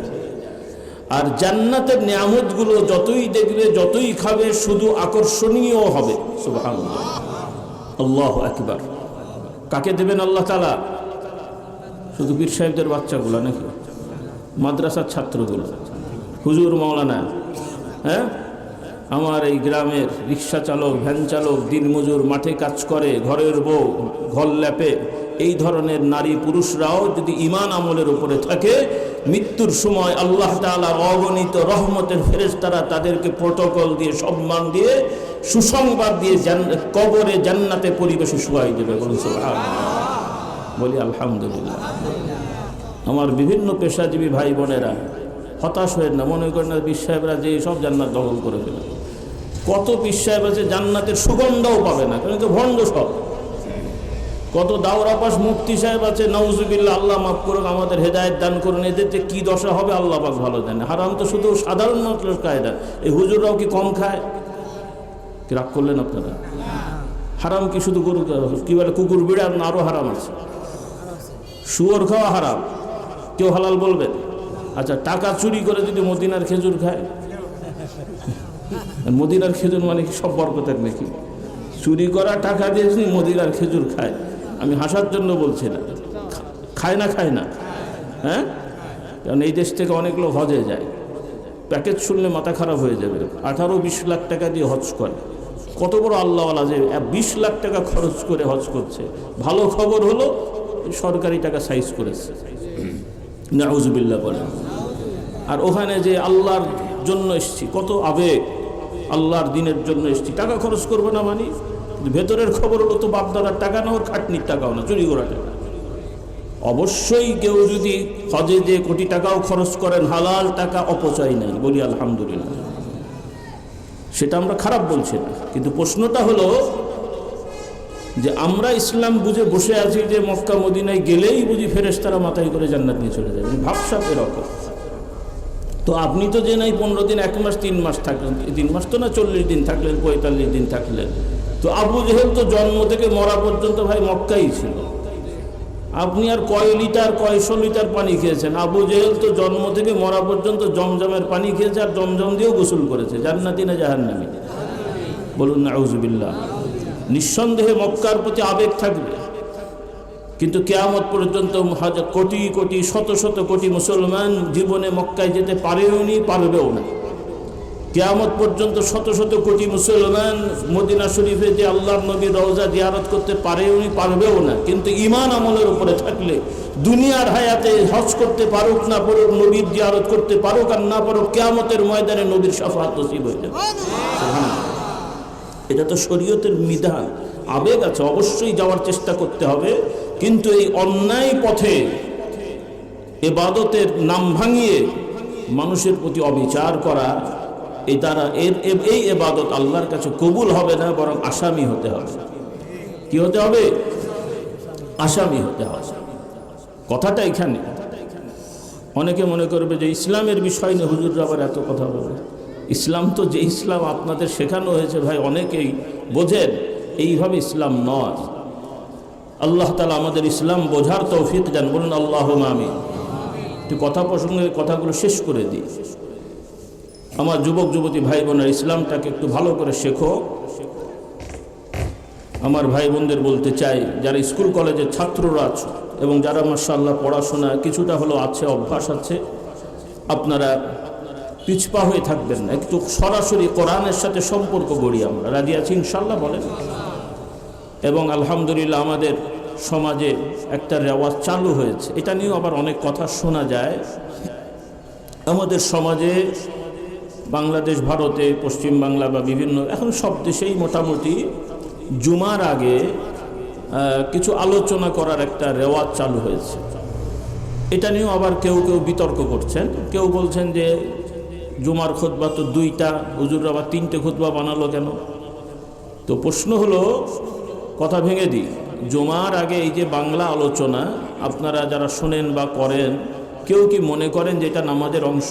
আর জান্নাতের নিয়ামতগুলো যতই দেখবে, যতই খাবে, শুধু আকর্ষণীয় হবে। সুবহানাল্লাহ, আল্লাহু আকবার। কাকে দেবেন আল্লাহ তাআলা? শুধু পীর সাহেবদের বাচ্চাগুলো নাকি? মাদ্রাসার ছাত্রগুলো, হুজুর, মাওলানা, হ্যাঁ? আমার এই গ্রামের রিক্সা চালক, ভ্যান চালক, দিনমজুর, মাঠে কাজ করে, ঘরের বউ, ঘর ল্যাপে, এই ধরনের নারী পুরুষরাও যদি ঈমান আমলের উপরে থাকে, মৃত্যুর সময় আল্লাহ তাআলার অগণিত রহমতের ফেরেশতারা তাদেরকে প্রটোকল দিয়ে, সম্মান দিয়ে, সুসংবাদ দিয়ে কবরে জান্নাতে পরিবেশে শুয়াই দেবে। বলুন সুবহানাল্লাহ। বলি আলহামদুলিল্লাহ। আমার বিভিন্ন পেশাজীবী ভাই বোনেরা হতাশ হয়ে না, মনে করেন না পীর সাহেবরা যে সব জান্নাত দখল করে ফেলে। কত পীর সাহেব আছে জান্নাতের সুগন্ধও পাবে না, কারণ তো ভণ্ড সব। কত দাওরাপাস মুফতি সাহেব আছে, নাউজুবিল্লাহ, আল্লাহ মাফ করুন, আমাদের হেদায়েত দান করুন, এদেরতে কি দশা হবে আল্লাহ পাক ভালো জানে। হারাম তো শুধু সাধারণ মানুষের কায়দা, এই হুজুররাও কি কম খায়? কি রাগ করলেন আপনারা? হারাম কি শুধু গরু, কি বলে কুকুর বিড়াল, না আরো হারাম আছে? শুয়োর খাওয়া হারাম, কেউ হালাল বলবেন? আচ্ছা, টাকা চুরি করে যদি মদিনার খেজুর খায়, মদিনার খেজুর মানে কি সব বরকতের নাকি? চুরি করা টাকা দিয়ে যদি মদিনার খেজুর খায়, আমি হাসার জন্য বলছি না, খায় না, হ্যাঁ? কারণ এই দেশ থেকে অনেক লোক হজে যায়, প্যাকেজ শুনলে মাথা খারাপ হয়ে যাবে। 18-20 লাখ টাকা দিয়ে হজ করে, কত বড় আল্লাহওয়ালা যে 20 লাখ টাকা খরচ করে হজ করছে। ভালো খবর হলো সরকারি টাকা সাইজ করেছে, নাউজুবিল্লাহ বলে। আর ওখানে যে আল্লাহর জন্য এসছি, কত আবেগ, আল্লাহর দিনের জন্য এসছি, টাকা খরচ করবো না মানে? ভেতরের খবর হলো তো বাপদাদার টাকা না, ওর খাটনির টাকাও না, চুরি করা টাকা। অবশ্যই কেউ যদি হজে যে কোটি টাকাও খরচ করেন, হালাল টাকা অপচয় নাই, বলি আলহামদুলিল্লাহ। সেটা আমরা খারাপ বলছি না, কিন্তু প্রশ্নটা হলো যে আমরা ইসলাম বুঝে বসে আছি যে মক্কা মদিনায় গেলেই বুঝি ফেরেশতারা মাথায় করে জান্নাত নিয়ে চলে যাবে, ভাবসাব এরকম। তো আপনি তো যে নাই 15 দিন, 1 মাস, 3 মাস থাকলেন, 3 মাস তো না, 40 দিন থাকলেন, 45 দিন থাকলেন। তো আবু জেহেল তো জন্ম থেকে মরা পর্যন্ত ভাই মক্কাই ছিল, আপনি আর কয় লিটার কয়শো লিটার পানি খেয়েছেন? আবু জেহেল তো জন্ম থেকে মরা পর্যন্ত জমজমের পানি খেয়েছে, আর জমজম দিয়েও গোসল করেছে। জান্নাতি না জাহান্নামী? বলুন নাউজুবিল্লাহ। নিঃসন্দেহে মক্কার প্রতি আবেগ থাকবে, কিন্তু কিয়ামত পর্যন্ত কোটি কোটি শত শত কোটি মুসলমান জীবনে মক্কায় যেতে পারেও নি, পারবেও না। কিয়ামত পর্যন্ত শত শত কোটি মুসলমান মদিনা শরীফে যে আল্লাহর নবীর রওজা জিয়ারত করতে পারেও নি, পারবেও না। কিন্তু ঈমান আমলের উপরে থাকলে দুনিয়ার হায়াতে হজ করতে পারুক না পারুক, নবীর জিয়ারত করতে পারুক আর না পারুক, কিয়ামতের ময়দানে নবীর শাফাআত নসিব হয়ে যাবে। এটা তো শরীয়তের বিধান। আবেগ আছে, অবশ্যই যাওয়ার চেষ্টা করতে হবে, কিন্তু এই অন্যায় পথে ইবাদতের নাম ভাঙিয়ে মানুষের প্রতি অবিচার করা, এই দ্বারা এই ইবাদত আল্লাহর কাছে কবুল হবে না, বরং আসামি হতে হবে। কি হতে হবে? আসামি হতে হবে। কথাটা এখানে। অনেকে মনে করবে যে ইসলামের বিষয় নিয়ে হুজুররা আবার এত কথা বলে। ইসলাম তো যে ইসলাম আপনাদের শেখানো হয়েছে ভাই, অনেকেই বোঝেন এইভাবে ইসলাম নয়। আল্লাহ তাআলা আমাদের ইসলাম বোঝার তৌফিক দেন। বলুন আল্লাহুম্মা আমিন। একটু কথা প্রসঙ্গে কথাগুলো শেষ করে দিই। আমার যুবক যুবতী ভাই বোনের, ইসলামটাকে একটু ভালো করে শেখো। আমার ভাই বোনদের বলতে চাই, যারা স্কুল কলেজের ছাত্ররা আছে এবং যারা মাশাআল্লাহ পড়াশোনা কিছুটা হলো আছে, অভ্যাস আছে, আপনারা পিছপা হয়ে থাকবেন না। একটু সরাসরি কোরআনের সাথে সম্পর্ক গড়ি। আমরা রাজি আছি ইনশাআল্লাহ? বলেন। এবং আলহামদুলিল্লাহ আমাদের সমাজে একটা রেওয়াজ চালু হয়েছে, এটা নিয়েও আবার অনেক কথা শোনা যায়। আমাদের সমাজে বাংলাদেশ, ভারতে, পশ্চিম বাংলা বা বিভিন্ন, এখন সব দেশেই মোটামুটি জুমার আগে কিছু আলোচনা করার একটা রেওয়াজ চালু হয়েছে। এটা নিয়েও আবার কেউ কেউ বিতর্ক করছেন। কেউ বলছেন যে জুমার খুতবা তো দুইটা, হুজুর আবার তিনটে খুতবা বানালো কেন? তো প্রশ্ন হলো, কথা ভেঙে দিই, জুমার আগে এই যে বাংলা আলোচনা আপনারা যারা শোনেন বা করেন, কেউ কি মনে করেন যে এটা নামাজের অংশ?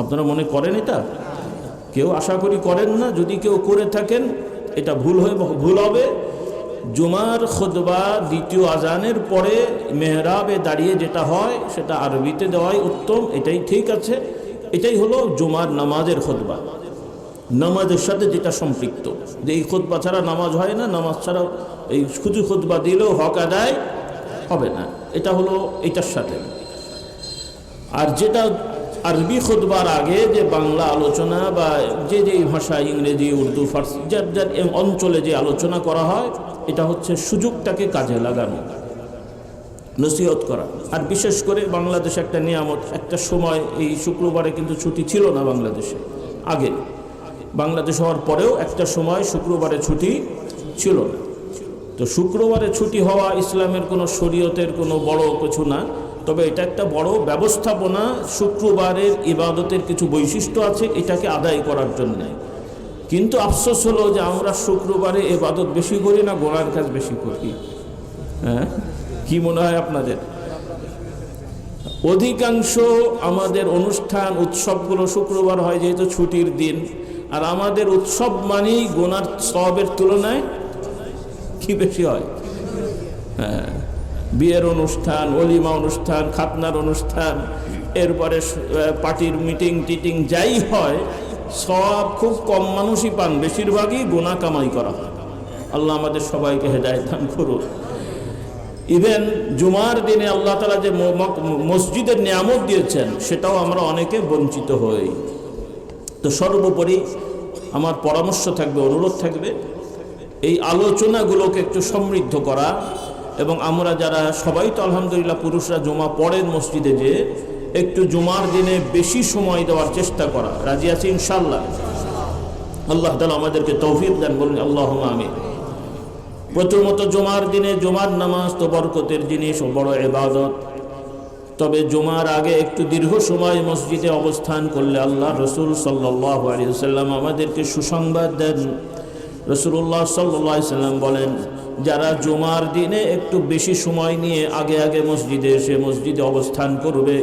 আপনারা মনে করেন এটা? কেউ আশা করি করেন না। যদি কেউ করে থাকেন এটা ভুল হবে। জুমার খুতবা দ্বিতীয় আজানের পরে মেহরাবে দাঁড়িয়ে যেটা হয় সেটা আরবিতে দেওয়াই উত্তম, এটাই ঠিক আছে। এটাই হলো জুমার নামাজের খুতবা, নামাজের সাথে যেটা সম্পৃক্ত। যে এই খুতবা ছাড়া নামাজ হয় না, নামাজ ছাড়া এই শুধু খুতবা দিলেও হক আদায় হবে না, এটা হলো এটার সাথে। আর যেটা আরবি খুতবার আগে যে বাংলা আলোচনা বা যে যেই ভাষা, ইংরেজি, উর্দু, ফার্সি, যার যার অঞ্চলে যে আলোচনা করা হয়, এটা হচ্ছে সুযোগটাকে কাজে লাগানো, নসিহত করা। আর বিশেষ করে বাংলাদেশে একটা নিয়ামত, একটা সময় এই শুক্রবারে কিন্তু ছুটি ছিল না বাংলাদেশে। আগে বাংলাদেশ হওয়ার পরেও একটা সময় শুক্রবারে ছুটি ছিল না। তো শুক্রবারে ছুটি হওয়া ইসলামের কোনো শরীয়তের কোনো বড় কিছু না, তবে এটা একটা বড় ব্যবস্থাপনা। শুক্রবারের ইবাদতের কিছু বৈশিষ্ট্য আছে এটাকে আদায় করার জন্য। কিন্তু আফসোস হলো যে আমরা শুক্রবারে ইবাদত বেশি করি না, গোনার কাজ বেশি করি। হ্যাঁ, কি মনে হয় আপনাদের? অধিকাংশ আমাদের অনুষ্ঠান উৎসবগুলো শুক্রবার হয়, যেহেতু ছুটির দিন। আর আমাদের উৎসব মানেই গোনার সওয়াবের তুলনায় কি বেশি হয়? হ্যাঁ, বিয়ের অনুষ্ঠান, ওলিমা অনুষ্ঠান, খাতনার অনুষ্ঠান, এরপরে পার্টির মিটিং টিটিং যাই হয়, সওয়াব খুব কম মানুষই পান, বেশিরভাগই গোনা কামাই করা হয়। আল্লাহ আমাদের সবাইকে হেদায়েত দান করুন। ইভেন জুমার দিনে আল্লাহ তাআলা যে মসজিদের নিয়ামত দিয়েছেন সেটাও আমরা অনেকে বঞ্চিত হই। তো সর্বোপরি আমার পরামর্শ থাকবে, অনুরোধ থাকবে, এই আলোচনাগুলোকে একটু সমৃদ্ধ করা। এবং আমরা যারা সবাই তো আলহামদুলিল্লাহ পুরুষরা জুমা পড়েন মসজিদে, যে একটু জুমার দিনে বেশি সময় দেওয়ার চেষ্টা করা। রাজি আছি ইনশাআল্লাহ? আল্লাহ তাআলা আমাদেরকে তৌফিক দেন। বলুন আল্লাহুম্মা আমিন। প্রথমত জুমার দিনে জুমার নামাজ তো বরকতের জিনিস ও বড় ইবাদত। তবে জুমার আগে একটু দীর্ঘ সময় মসজিদে অবস্থান করলে আল্লাহ রসুল সাল্লাল্লাহু আলাইহি ওয়াসাল্লাম আমাদেরকে সুসংবাদ দেন। রাসূলুল্লাহ সাল্লাল্লাহু আলাইহি ওয়াসাল্লাম বলেন, যারা জুমার দিনে একটু বেশি সময় নিয়ে আগে আগে মসজিদে এসে মসজিদে অবস্থান করবে,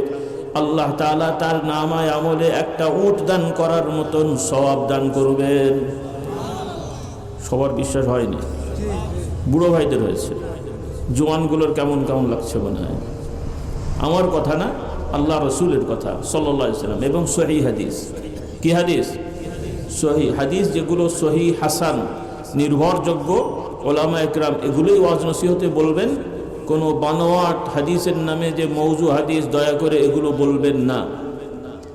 আল্লাহ তাআলা তার নামায় আমলে একটা উট দান করার মতন সওয়াব দান করবেন। সবার বিশ্বাস হয়নি, বুড়ো ভাইদের হয়েছে। জোয়ানগুলোর কেমন কেমন লাগছে মনে হয়। আমার কথা না, আল্লাহ রসুলের কথা সাল্লাল্লাহু আলাইহি ওয়াসাল্লাম। এবং সহিহ হাদিস, কি হাদিস? সহিহ হাদিস, যেগুলো সহিহ হাসান নির্ভরযোগ্য, ওলামা একরাম এগুলোই ওয়াজ নসিহতে বলবেন। কোনো বানোয়াট হাদিসের নামে যে মৌজু হাদিস, দয়া করে এগুলো বলবেন না।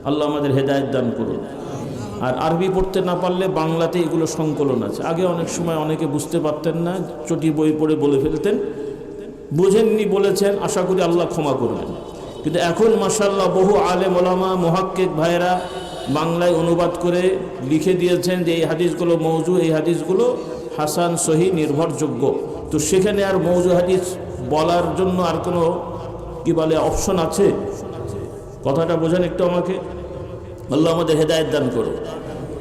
আল্লাহ আমাদের হেদায়েত দান করুন। আর আরবি পড়তে না পারলে বাংলাতে এগুলো সংকলন আছে। আগে অনেক সময় অনেকে বুঝতে পারতেন না, চটি বই পড়ে বলে ফেলতেন, বুঝেননি বলেছেন, আশা করি আল্লাহ ক্ষমা করবেন। কিন্তু এখন মাশাআল্লাহ বহু আলেম ওলামা মুহাক্কিক ভাইরা বাংলায় অনুবাদ করে লিখে দিয়েছেন যে এই হাদিসগুলো মৌজু, এই হাদিসগুলো হাসান, সহিহ, নির্ভরযোগ্য। তো সেখানে আর মৌজু হাদিস বলার জন্য আর কোনো কি বলে অপশন আছে? কথাটা বোঝেন একটু আমাকে। আল্লাহ আমাদের হেদায়েত দান করুন।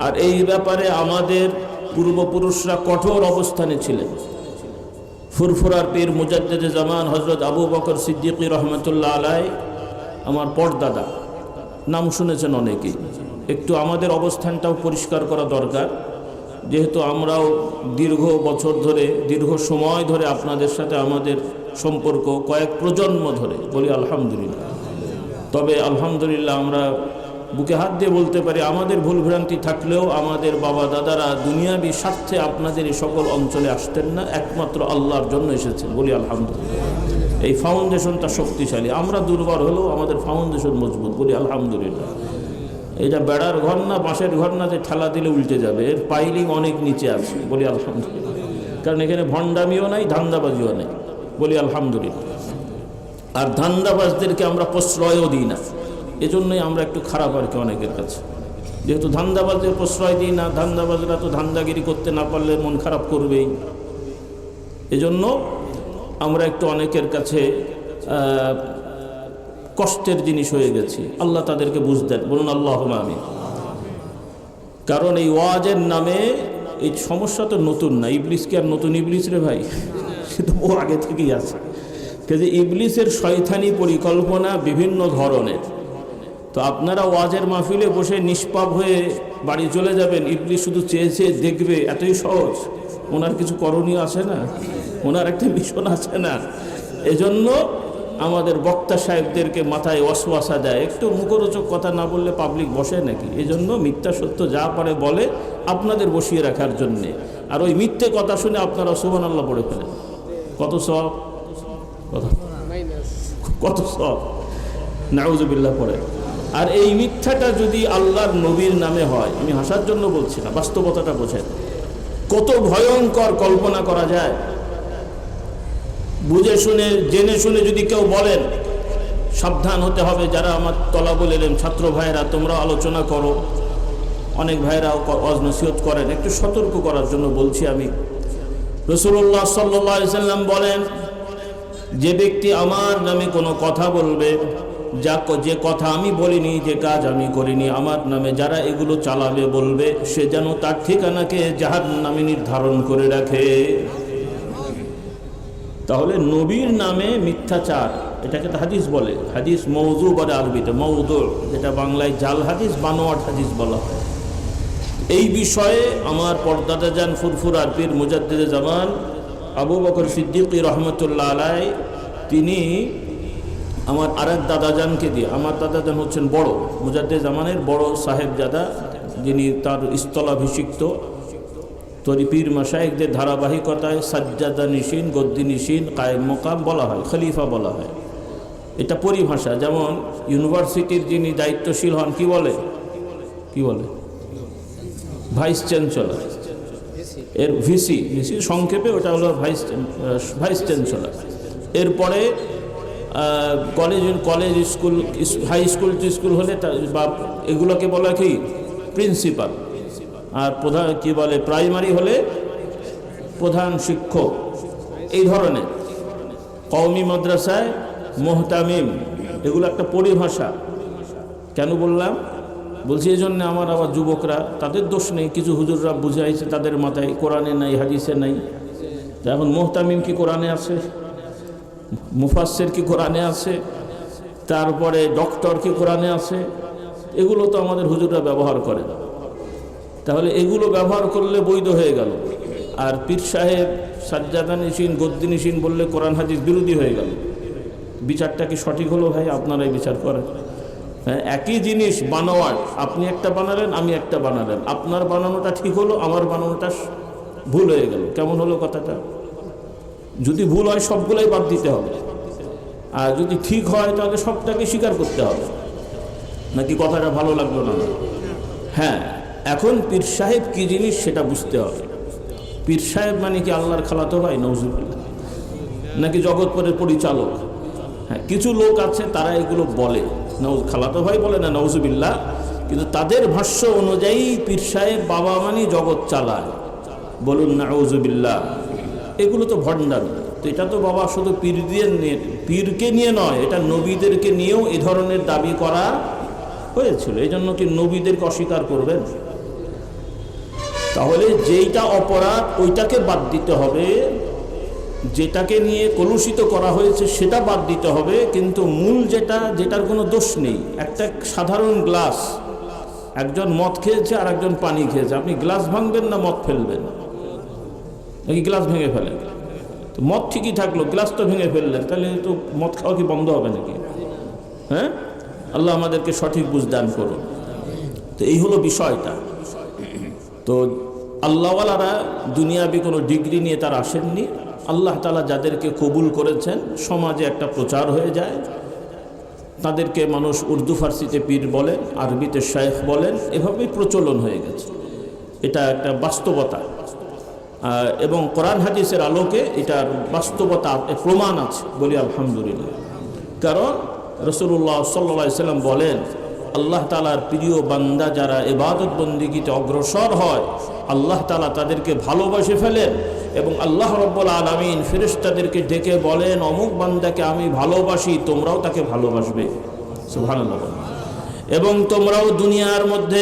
আর এই ব্যাপারে আমাদের পূর্বপুরুষরা কঠোর অবস্থানে ছিলেন। ফুরফুরার পীর মুজাদ্দিদে জামান হযরত আবু বকর সিদ্দিকী রহমতুল্লাহ আলাই, আমার পরদাদা, নাম শুনেছেন অনেকেই। একটু আমাদের অবস্থানটাও পরিষ্কার করা দরকার, যেহেতু আমরাও দীর্ঘ বছর ধরে, দীর্ঘ সময় ধরে আপনাদের সাথে আমাদের সম্পর্ক, কয়েক প্রজন্ম ধরে, বলি আলহামদুলিল্লাহ। তবে আলহামদুলিল্লাহ আমরা বুকে হাত দিয়ে বলতে পারি, আমাদের ভুলভ্রান্তি থাকলেও আমাদের বাবা দাদারা দুনিয়াবি স্বার্থে আপনাদের এই সকল অঞ্চলে আসতেন না, একমাত্র আল্লাহর জন্য এসেছেন, বলি আলহামদুলিল্লাহ। এই ফাউন্ডেশনটা শক্তিশালী। আমরা দুর্বল হলেও আমাদের ফাউন্ডেশন মজবুত, বলি আলহামদুলিল্লাহ। এটা বেড়ার ঘর না, বাঁশের ঘর না যে ঠেলা দিলে উল্টে যাবে, এর পাইলিং অনেক নিচে আছে, বলি আলহামদুলিল্লাহ। কারণ এখানে ভণ্ডামিও নাই, ধান্দাবাজিও নেই, বলি আলহামদুলিল্লাহ। আর ধান্দাবাজদেরকে আমরা প্রশ্রয়ও দিই না, এজন্যই আমরা একটু খারাপ আর কি অনেকের কাছে। যেহেতু ধান্দাবাজদের প্রশ্রয় দিই না, ধান্দাবাজরা তো ধান্দাগিরি করতে না পারলে মন খারাপ করবেই। এজন্য আমরা একটু অনেকের কাছে কষ্টের জিনিস হয়ে গেছি। আল্লাহ তাদেরকে বুঝ দেন, বলুন আল্লাহুম্মা আমিন। কারণ এই ওয়াজের নামে এই সমস্যা তো নতুন না। ইবলিস কি আর নতুন ইবলিস রে ভাই? সে তো ও আগে থেকেই আছে। কিন্তু ইবলিসের শয়তানি পরিকল্পনা বিভিন্ন ধরনের। তো আপনারা ওয়াজের মাহফিলে বসে নিষ্পাপ হয়ে বাড়ি চলে যাবেন, ইবলিস শুধু চেয়ে চেয়ে দেখবে, এতই সহজ? ওনার কিছু করণীয় আছে না? ওনার একটা মিশন আছে না? এজন্য আমাদের বক্তা সাহেবদেরকে মাথায় ওয়াসওয়াসা দেয়, একটু মুখরোচক কথা না বললে পাবলিক বসে নাকি? এজন্য মিথ্যা সত্য যা পারে বলে আপনাদের বসিয়ে রাখার জন্যে। আর ওই মিথ্যে কথা শুনে আপনারা সুবহানাল্লাহ পড়ে ফেলেন। কত সওয়াব, কত সওয়াব, নাউযুবিল্লাহ পড়ে। আর এই মিথ্যাটা যদি আল্লাহর নবীর নামে হয়, আমি হাসার জন্য বলছি না, বাস্তবতাটা বোঝেন, কত ভয়ঙ্কর কল্পনা করা যায়। বুঝে শুনে জেনে শুনে যদি কেউ বলেন, সাবধান হতে হবে। যারা আমার তলাবুল ইলম ছাত্র ভাইরা, তোমরা আলোচনা করো, অনেক ভাইরাও ওয়াজ নসিহত করেন, একটু সতর্ক করার জন্য বলছি আমি। রাসূলুল্লাহ সাল্লাল্লাহু আলাইহি ওয়াসাল্লাম বলেন, যে ব্যক্তি আমার নামে কোনো কথা বলবে, যে কথা আমি বলিনি, যে কাজ আমি করিনি, আমার নামে যারা এগুলো চালাবে বলবে, সে যেন তার ঠিকানাকে জাহান্নামে নির্ধারণ করে রাখে। তাহলে নবীর নামে মিথ্যাচার, এটাকে তো হাদিস বলে, হাদিস মৌজু বলে আরবিতে, মৌদু, যেটা বাংলায় জাল হাদিস, বানোয়াট হাদিস বলা হয়। এই বিষয়ে আমার পরদাদা জান ফুরফুরার পীর মুজাদ্দিদে জামান আবু বকর সিদ্দিকী রহমতুল্লাহ আলাই, তিনি আমার আরেক দাদাজানকে দিয়ে, আমার দাদাজান হচ্ছেন বড় মুজাদ্দিদ জামানের বড় সাহেবজাদা, যিনি তার স্থলাভিষিক্ত পীর মাশায়েখদের ধারাবাহিকতায় সাজ্জাদা নিশিন, গদ্দি নিশিন, কায়েম মোকাম বলা হয়, খলিফা বলা হয়। এটা পরিভাষা। যেমন ইউনিভার্সিটির যিনি দায়িত্বশীল হন, কি বলে ভাইস চ্যান্সেলর, এর ভিসি সংক্ষেপে ওটা হলো ভাইস চ্যান্সেলর। এরপরে college school, high school school হলে বা এগুলোকে বলা কি প্রিন্সিপাল। আর প্রধান কি বলে, প্রাইমারি হলে প্রধান শিক্ষক। এই ধরনের কওমি মাদ্রাসায় মুহতামিম, এগুলো একটা পরিভাষা। কেন বলছি এই জন্য আমার আবার যুবকরা, তাদের দোষ নেই, কিছু হুজুররা বুঝাইছে তাদের মাথায়, কোরআনে নাই, হাদিসে নাই। এখন মুহতামিম কি কোরআনে আছে? মুফাসসির কি কোরআনে আছে? তারপরে ডক্টর কি কোরআনে আছে? এগুলো তো আমাদের হুজুররা ব্যবহার করে। তাহলে এগুলো ব্যবহার করলে বৈধ হয়ে গেল। আর পীর সাহেব সাজ্জাদা নিশিন গদ্দি নিশিন বললে কোরআন হাদিস বিরোধী হয়ে গেল। বিচারটা কি সঠিক হলো ভাই? আপনারাই বিচার করেন। হ্যাঁ, একই জিনিস বানোয়ার, আপনি একটা বানালেন, আমি একটা বানালেন, আপনার বানানোটা ঠিক হলো, আমার বানানোটা ভুল হয়ে গেল। কেমন হলো কথাটা? যদি ভুল হয় সবগুলাই বাদ দিতে হবে, আর যদি ঠিক হয় তাহলে সবটাকে স্বীকার করতে হবে। নাকি কথাটা ভালো লাগলো না? হ্যাঁ, এখন পীর সাহেব কি জিনিস সেটা বুঝতে হবে। পীর সাহেব মানে কি আল্লাহর খালাতো ভাই? নাউজুবিল্লাহ। নাকি জগৎপরের পরিচালক? হ্যাঁ, কিছু লোক আছে তারা এগুলো বলে, খালাতো ভাই বলে না, নাউজুবিল্লাহ, কিন্তু তাদের ভাষ্য অনুযায়ী পীর সাহেব বাবা মানে জগৎ চালায়। বলুন নাউজুবিল্লাহ। এগুলো তো ভণ্ডামি। তো এটা তো বাবা শুধু পীরকে নিয়ে নয়, এটা নবীদেরকে নিয়েও এ ধরনের দাবি করা হয়েছিল। এই জন্য কি নবীদেরকে অস্বীকার করবেন? তাহলে যেইটা অপরাধ ওইটাকে বাদ দিতে হবে, যেটাকে নিয়ে কলুষিত করা হয়েছে সেটা বাদ দিতে হবে, কিন্তু মূল যেটার কোনো দোষ নেই। একটা সাধারণ গ্লাস, একজন মদ খেয়েছে আর একজন পানি খেয়েছে, আপনি গ্লাস ভাঙবেন না মদ ফেলবেন? নাকি গ্লাস ভেঙে ফেলেন? তো মদ ঠিকই থাকলো, গ্লাস তো ভেঙে ফেললেন, তাহলে তো মদ খাওয়া কি বন্ধ হবে নাকি? হ্যাঁ, আল্লাহ আমাদেরকে সঠিক বুঝ দান করুন। তো এই হলো বিষয়টা। তো আল্লাহওয়ালারা দুনিয়াবি কোনো ডিগ্রি নিয়ে তারা আসেননি। আল্লাহ তাআলা যাদেরকে কবুল করেছেন, সমাজে একটা প্রচার হয়ে যায়, তাদেরকে মানুষ উর্দু ফার্সিতে পীর বলেন, আরবিতে শায়েখ বলেন, এভাবেই প্রচলন হয়ে গেছে। এটা একটা বাস্তবতা, এবং কোরআন হাদিসের আলোকে এটার বাস্তবতা প্রমাণ আছে, বলি আলহামদুলিল্লাহ। কারণ রাসূলুল্লাহ সাল্লাল্লাহু আলাইহি সাল্লাম বলেন, আল্লাহ তাআলার প্রিয় বান্দা যারা ইবাদত বন্দেগীতে অগ্রসর হয়, আল্লাহ তাআলা তাদেরকে ভালোবাসে ফেলেন, এবং আল্লাহ রাব্বুল আলামিন ফেরেশতাদেরকে ডেকে বলেন, অমুক বান্দাকে আমি ভালোবাসি, তোমরাও তাকে ভালোবাসবে। সুবহানাল্লাহ। এবং তোমরাও দুনিয়ার মধ্যে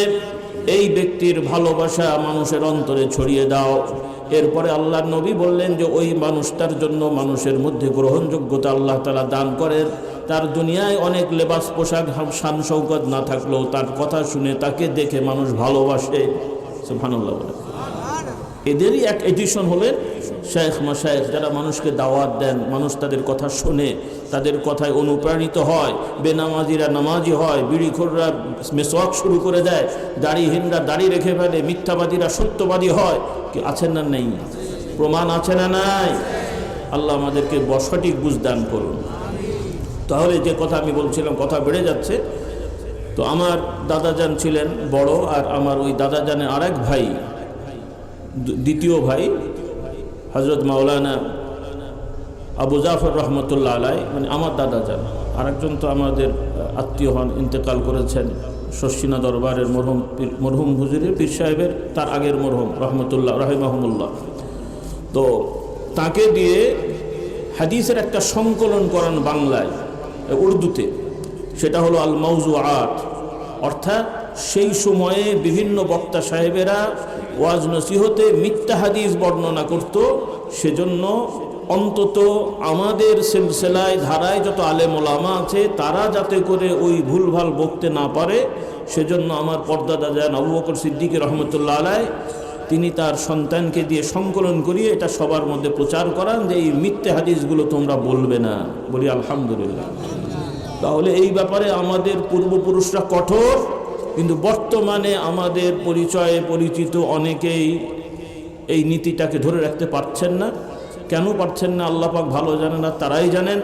এই ব্যক্তির ভালোবাসা মানুষের অন্তরে ছড়িয়ে দাও। এরপরে আল্লাহর নবী বললেন যে ওই মানুষটার জন্য মানুষের মধ্যে গ্রহণযোগ্যতা আল্লাহ তাআলা দান করেন। তার দুনিয়ায় অনেক লেবাস পোশাক শান শৌকত না থাকলেও তার কথা শুনে তাকে দেখে মানুষ ভালোবাসে। সুবহানাল্লাহ। এদেরই এক এডিশন হলেন শায়েখ মাশায়েখ, যারা মানুষকে দাওয়াত দেন, মানুষ তাদের কথা শোনে, তাদের কথায় অনুপ্রাণিত হয়। বেনামাজিরা নামাজি হয়, বিড়িখোররা মেসওয়াক শুরু করে দেয়, দাড়িহীনরা দাড়ি রেখে ফেলে, মিথ্যাবাদীরা সত্যবাদী হয়। কি আছেন না নেই? প্রমাণ আছে না নাই? আল্লাহ আমাদেরকে সঠিক বুঝ দান করুন। তাহলে যে কথা আমি বলছিলাম, কথা বেড়ে যাচ্ছে। তো আমার দাদাজান ছিলেন বড়, আর আমার ওই দাদাজানের আরেক ভাই, দ্বিতীয় ভাই হযরত মাওলানা আবু জাফর রহমতুল্লাহ আলাই, মানে আমার দাদাজান। আরেকজন তো আমাদের আত্মীয় হন, ইন্তেকাল করেছেন, শর্ষিনা দরবারের মরহুম হুজুরের পীর সাহেবের তার আগের মরহুম রহমতুল্লাহ রাহিমাহুমুল্লাহ। তো তাকে দিয়ে হাদিসের একটা সংকলন করান বাংলায়, উর্দুতে, সেটা হলো আল মাওজুআত। অর্থাৎ সেই সময়ে বিভিন্ন বক্তা সাহেবেরা ওয়াজ নসিহতে মিথ্যা হাদিস বর্ণনা করত, সেজন্য অন্তত আমাদের সিলসিলায় ধারায় যত আলেম ওলামা আছে তারা যাতে করে ওই ভুলভাল বকতে না পারে, সেজন্য আমার পর্দাদা যান আবু বকর সিদ্দিক রহমতুল্লাহ আলাই, তিনি তার সন্তানকে দিয়ে সংকলন করিয়ে এটা সবার মধ্যে প্রচার করান যে এই মিথ্যে হাদিসগুলো তোমরা বলবে না। বলি আলহামদুলিল্লাহ। তাহলে এই ব্যাপারে আমাদের পূর্বপুরুষরা কঠোর, কিন্তু বর্তমানে আমাদের পরিচয়ে পরিচিত অনেকেই এই নীতিটাকে ধরে রাখতে পারছেন না। কেন পারছেন না আল্লাহ পাক ভালো জানেন, না তারাই জানেন।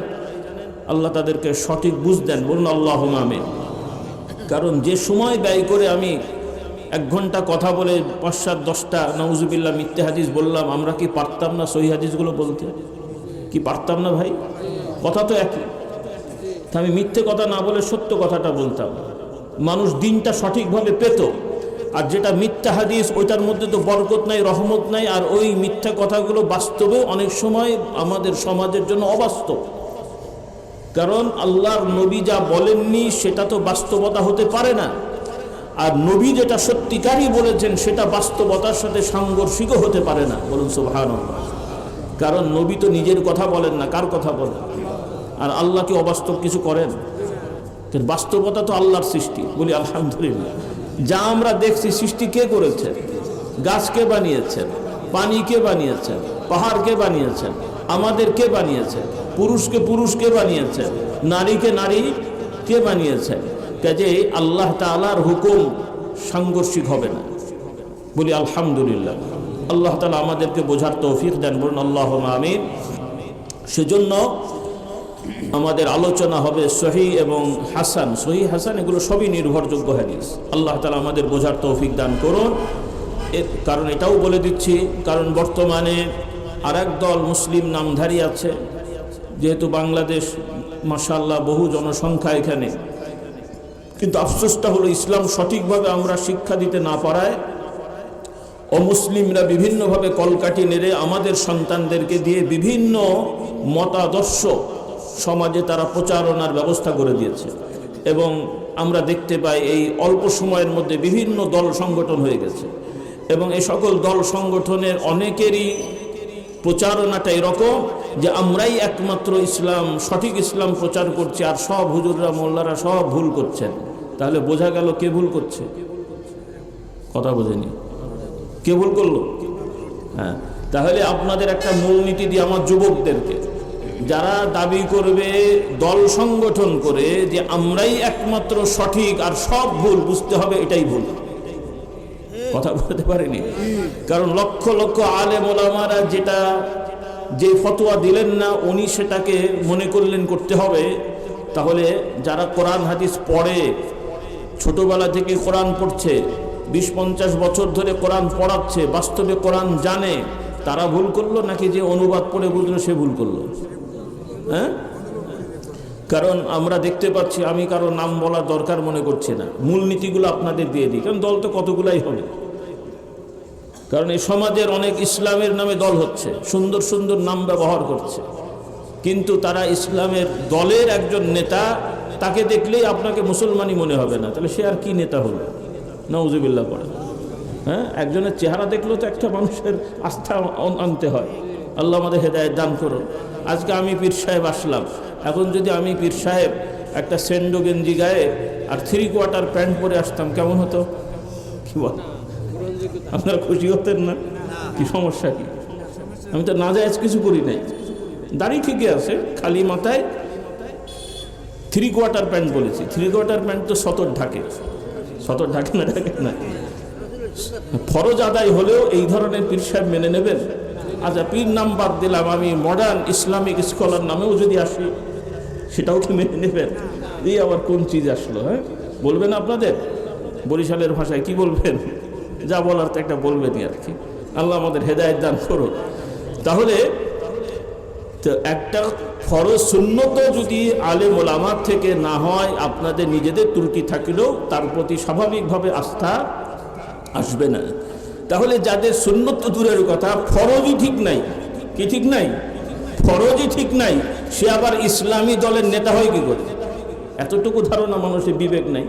আল্লাহ তাদেরকে সঠিক বুঝ দেন, বলুন আল্লাহুম্মা আমিন। কারণ যে সময় ব্যয় করে আমি 1 ঘন্টা কথা বলে 5-7-10টা নাউজুবিল্লাহ মিথ্যে হাদিস বললাম, আমরা কি পারতাম না সহি হাদিসগুলো বলতে? কি পারতাম না ভাই? কথা তো একই। আমি মিথ্যে কথা না বলে সত্য কথাটা বলতাম, মানুষ দিনটা সঠিকভাবে পেত। আর যেটা মিথ্যা হাদিস ওইটার মধ্যে তো বরকত নাই, রহমত নাই, আর ওই মিথ্যা কথাগুলো বাস্তবে অনেক সময় আমাদের সমাজের জন্য অবাস্তব। কারণ আল্লাহর নবী যা বলেননি সেটা তো বাস্তবতা হতে পারে না, আর নবী যেটা সত্যিকারই বলেছেন সেটা বাস্তবতার সাথে সাংঘর্ষিকও হতে পারে না। বলুন সুবহানাল্লাহ। কারণ নবী তো নিজের কথা বলেন না, কার কথা বলেন? আর আল্লাহ কি অবাস্তব কিছু করেন? বাস্তবতা তো আল্লাহর সৃষ্টি। বলি আলহামদুলিল্লাহ। যা আমরা দেখছি সৃষ্টি কে করেছেন? গাছ কে বানিয়েছেন? পানি কে বানিয়েছেন? পাহাড় কে বানিয়েছেন? আমাদের কে বানিয়েছেন? পুরুষকে পুরুষ কে বানিয়েছেন? নারীকে নারী কে বানিয়েছেন? কাজে আল্লাহ তাআলার হুকুম সাংঘর্ষিক হবে না। বলি আলহামদুলিল্লাহ। আল্লাহ তাআলা আমাদেরকে বোঝার তৌফিক দেন, বলুন আল্লাহুম্মা আমিন। সেজন্য আমাদের আলোচনা হবে সহিহ এবং হাসান। সহিহ হাসান এগুলো সবই নির্ভরযোগ্য হাদিস। আল্লাহ তাআলা আমাদের বোঝার তৌফিক দান করুন। কারণ এটাও বলে দিচ্ছি, কারণ বর্তমানে আরেক দল মুসলিম নামধারী আছে, যেহেতু বাংলাদেশ মাশাআল্লাহ বহু জনসংখ্যা এখানে, কিন্তু আফসোসটা হলো ইসলাম সঠিকভাবে আমরা শিক্ষা দিতে না পারায় অমুসলিমরা বিভিন্নভাবে কলকাঠি নেড়ে আমাদের সন্তানদেরকে দিয়ে বিভিন্ন মতাদর্শ সমাজে তারা প্রচারণার ব্যবস্থা করে দিয়েছে। এবং আমরা দেখতে পাই এই অল্প সময়ের মধ্যে বিভিন্ন দল সংগঠন হয়ে গেছে, এবং এই সকল দল সংগঠনের অনেকেরই প্রচারণাটা এরকম যে আমরাই একমাত্র ইসলাম, সঠিক ইসলাম প্রচার করছি, আর সব হুজুররা মোল্লারা সব ভুল করছেন। তাহলে বোঝা গেল কে ভুল করছে? কথা বোঝেনি, কে ভুল করলো? হ্যাঁ, তাহলে আপনাদের একটা মূলনীতি দিয়ে আমার যুবকদেরকে, যারা দাবি করবে দল সংগঠন করে যে আমরাই একমাত্র সঠিক আর সব ভুল, বুঝতে হবে এটাই ভুল। কথা বলতে পারেনি, কারণ লক্ষ লক্ষ আলেম ওলামারা যে ফতোয়া দিলেন না, উনি সেটাকে মনে করলেন করতে হবে। তাহলে যারা কোরআন হাদিস পড়ে, ছোটবেলা থেকে কোরআন পড়ছে, 20-50 বছর ধরে কোরআন পড়াচ্ছে, বাস্তবে কোরআন জানে, তারা ভুল করলো নাকি যে অনুবাদ পড়ে বুঝলো সে ভুল করলো? হ্যাঁ, কারণ আমরা দেখতে পাচ্ছি, আমি কারো নাম বলার দরকার মনে করছি না, মূলনীতিগুলো আপনাদের দিয়ে দিই, কারণ দল তো কতগুলাই হবে। কারণ এই সমাজের অনেক ইসলামের নামে দল হচ্ছে, সুন্দর সুন্দর নাম ব্যবহার করছে, কিন্তু তারা ইসলামের দলের একজন নেতা, তাকে দেখলেই আপনাকে মুসলমানই মনে হবে না, তাহলে সে আর কি নেতা হলো? নাউজুবিল্লাহ পড়ে। হ্যাঁ, একজনের চেহারা দেখলেও তো একটা মানুষের আস্থা আনতে হয়। আল্লাহ আমাদের হেদায়েত দান করুন। আজকে আমি পীর সাহেব আসলাম, এখন যদি আমি পীর সাহেব একটা সেন্ডো গেঞ্জি গায়ে আর 3/4 প্যান্ট পরে আসতাম, কেমন হতো? কি বল, আপনারা খুশি হতেন না? কি সমস্যা কি? আমি তো নাজায়েজ কিছু করি নাই, দাড়ি ঠিকই আছে, খালি মাথায় 3/4 প্যান্ট বলেছি। 3/4 প্যান্ট তো সতর ঢাকে, সতর ঢাকে না, ঢাকে না। ফরজ আদায় হলেও এই ধরনের পীর সাহেব মেনে নেবেন? আচ্ছা, পীর নাম বাদ দিলাম, আমি মডার্ন ইসলামিক স্কলার নামেও যদি আসি, সেটাও কি মেনে নেবেন? এই আবার কোন চিজ আসলো? হ্যাঁ, বলবেন আপনাদের বরিশালের ভাষায় কি বলবেন? যা বলার তো একটা বলবেনই আর কি। আল্লাহ আমাদের হেদায়েত দান করুন। তাহলে তো একটা ফরজ সুন্নত যদি আলেম ওলামার থেকে না হয়, আপনাদের নিজেদের ত্রুটি থাকলেও তার প্রতি স্বাভাবিকভাবে আস্থা আসবে না। তাহলে যাদের সুন্নত তো দূরের কথা, ফরজই ঠিক নাই, কি ঠিক নাই? ফরজই ঠিক নাই, সে আবার ইসলামী দলের নেতা হয় কি করে? এতটুকু ধারণা মানুষের বিবেক নাই।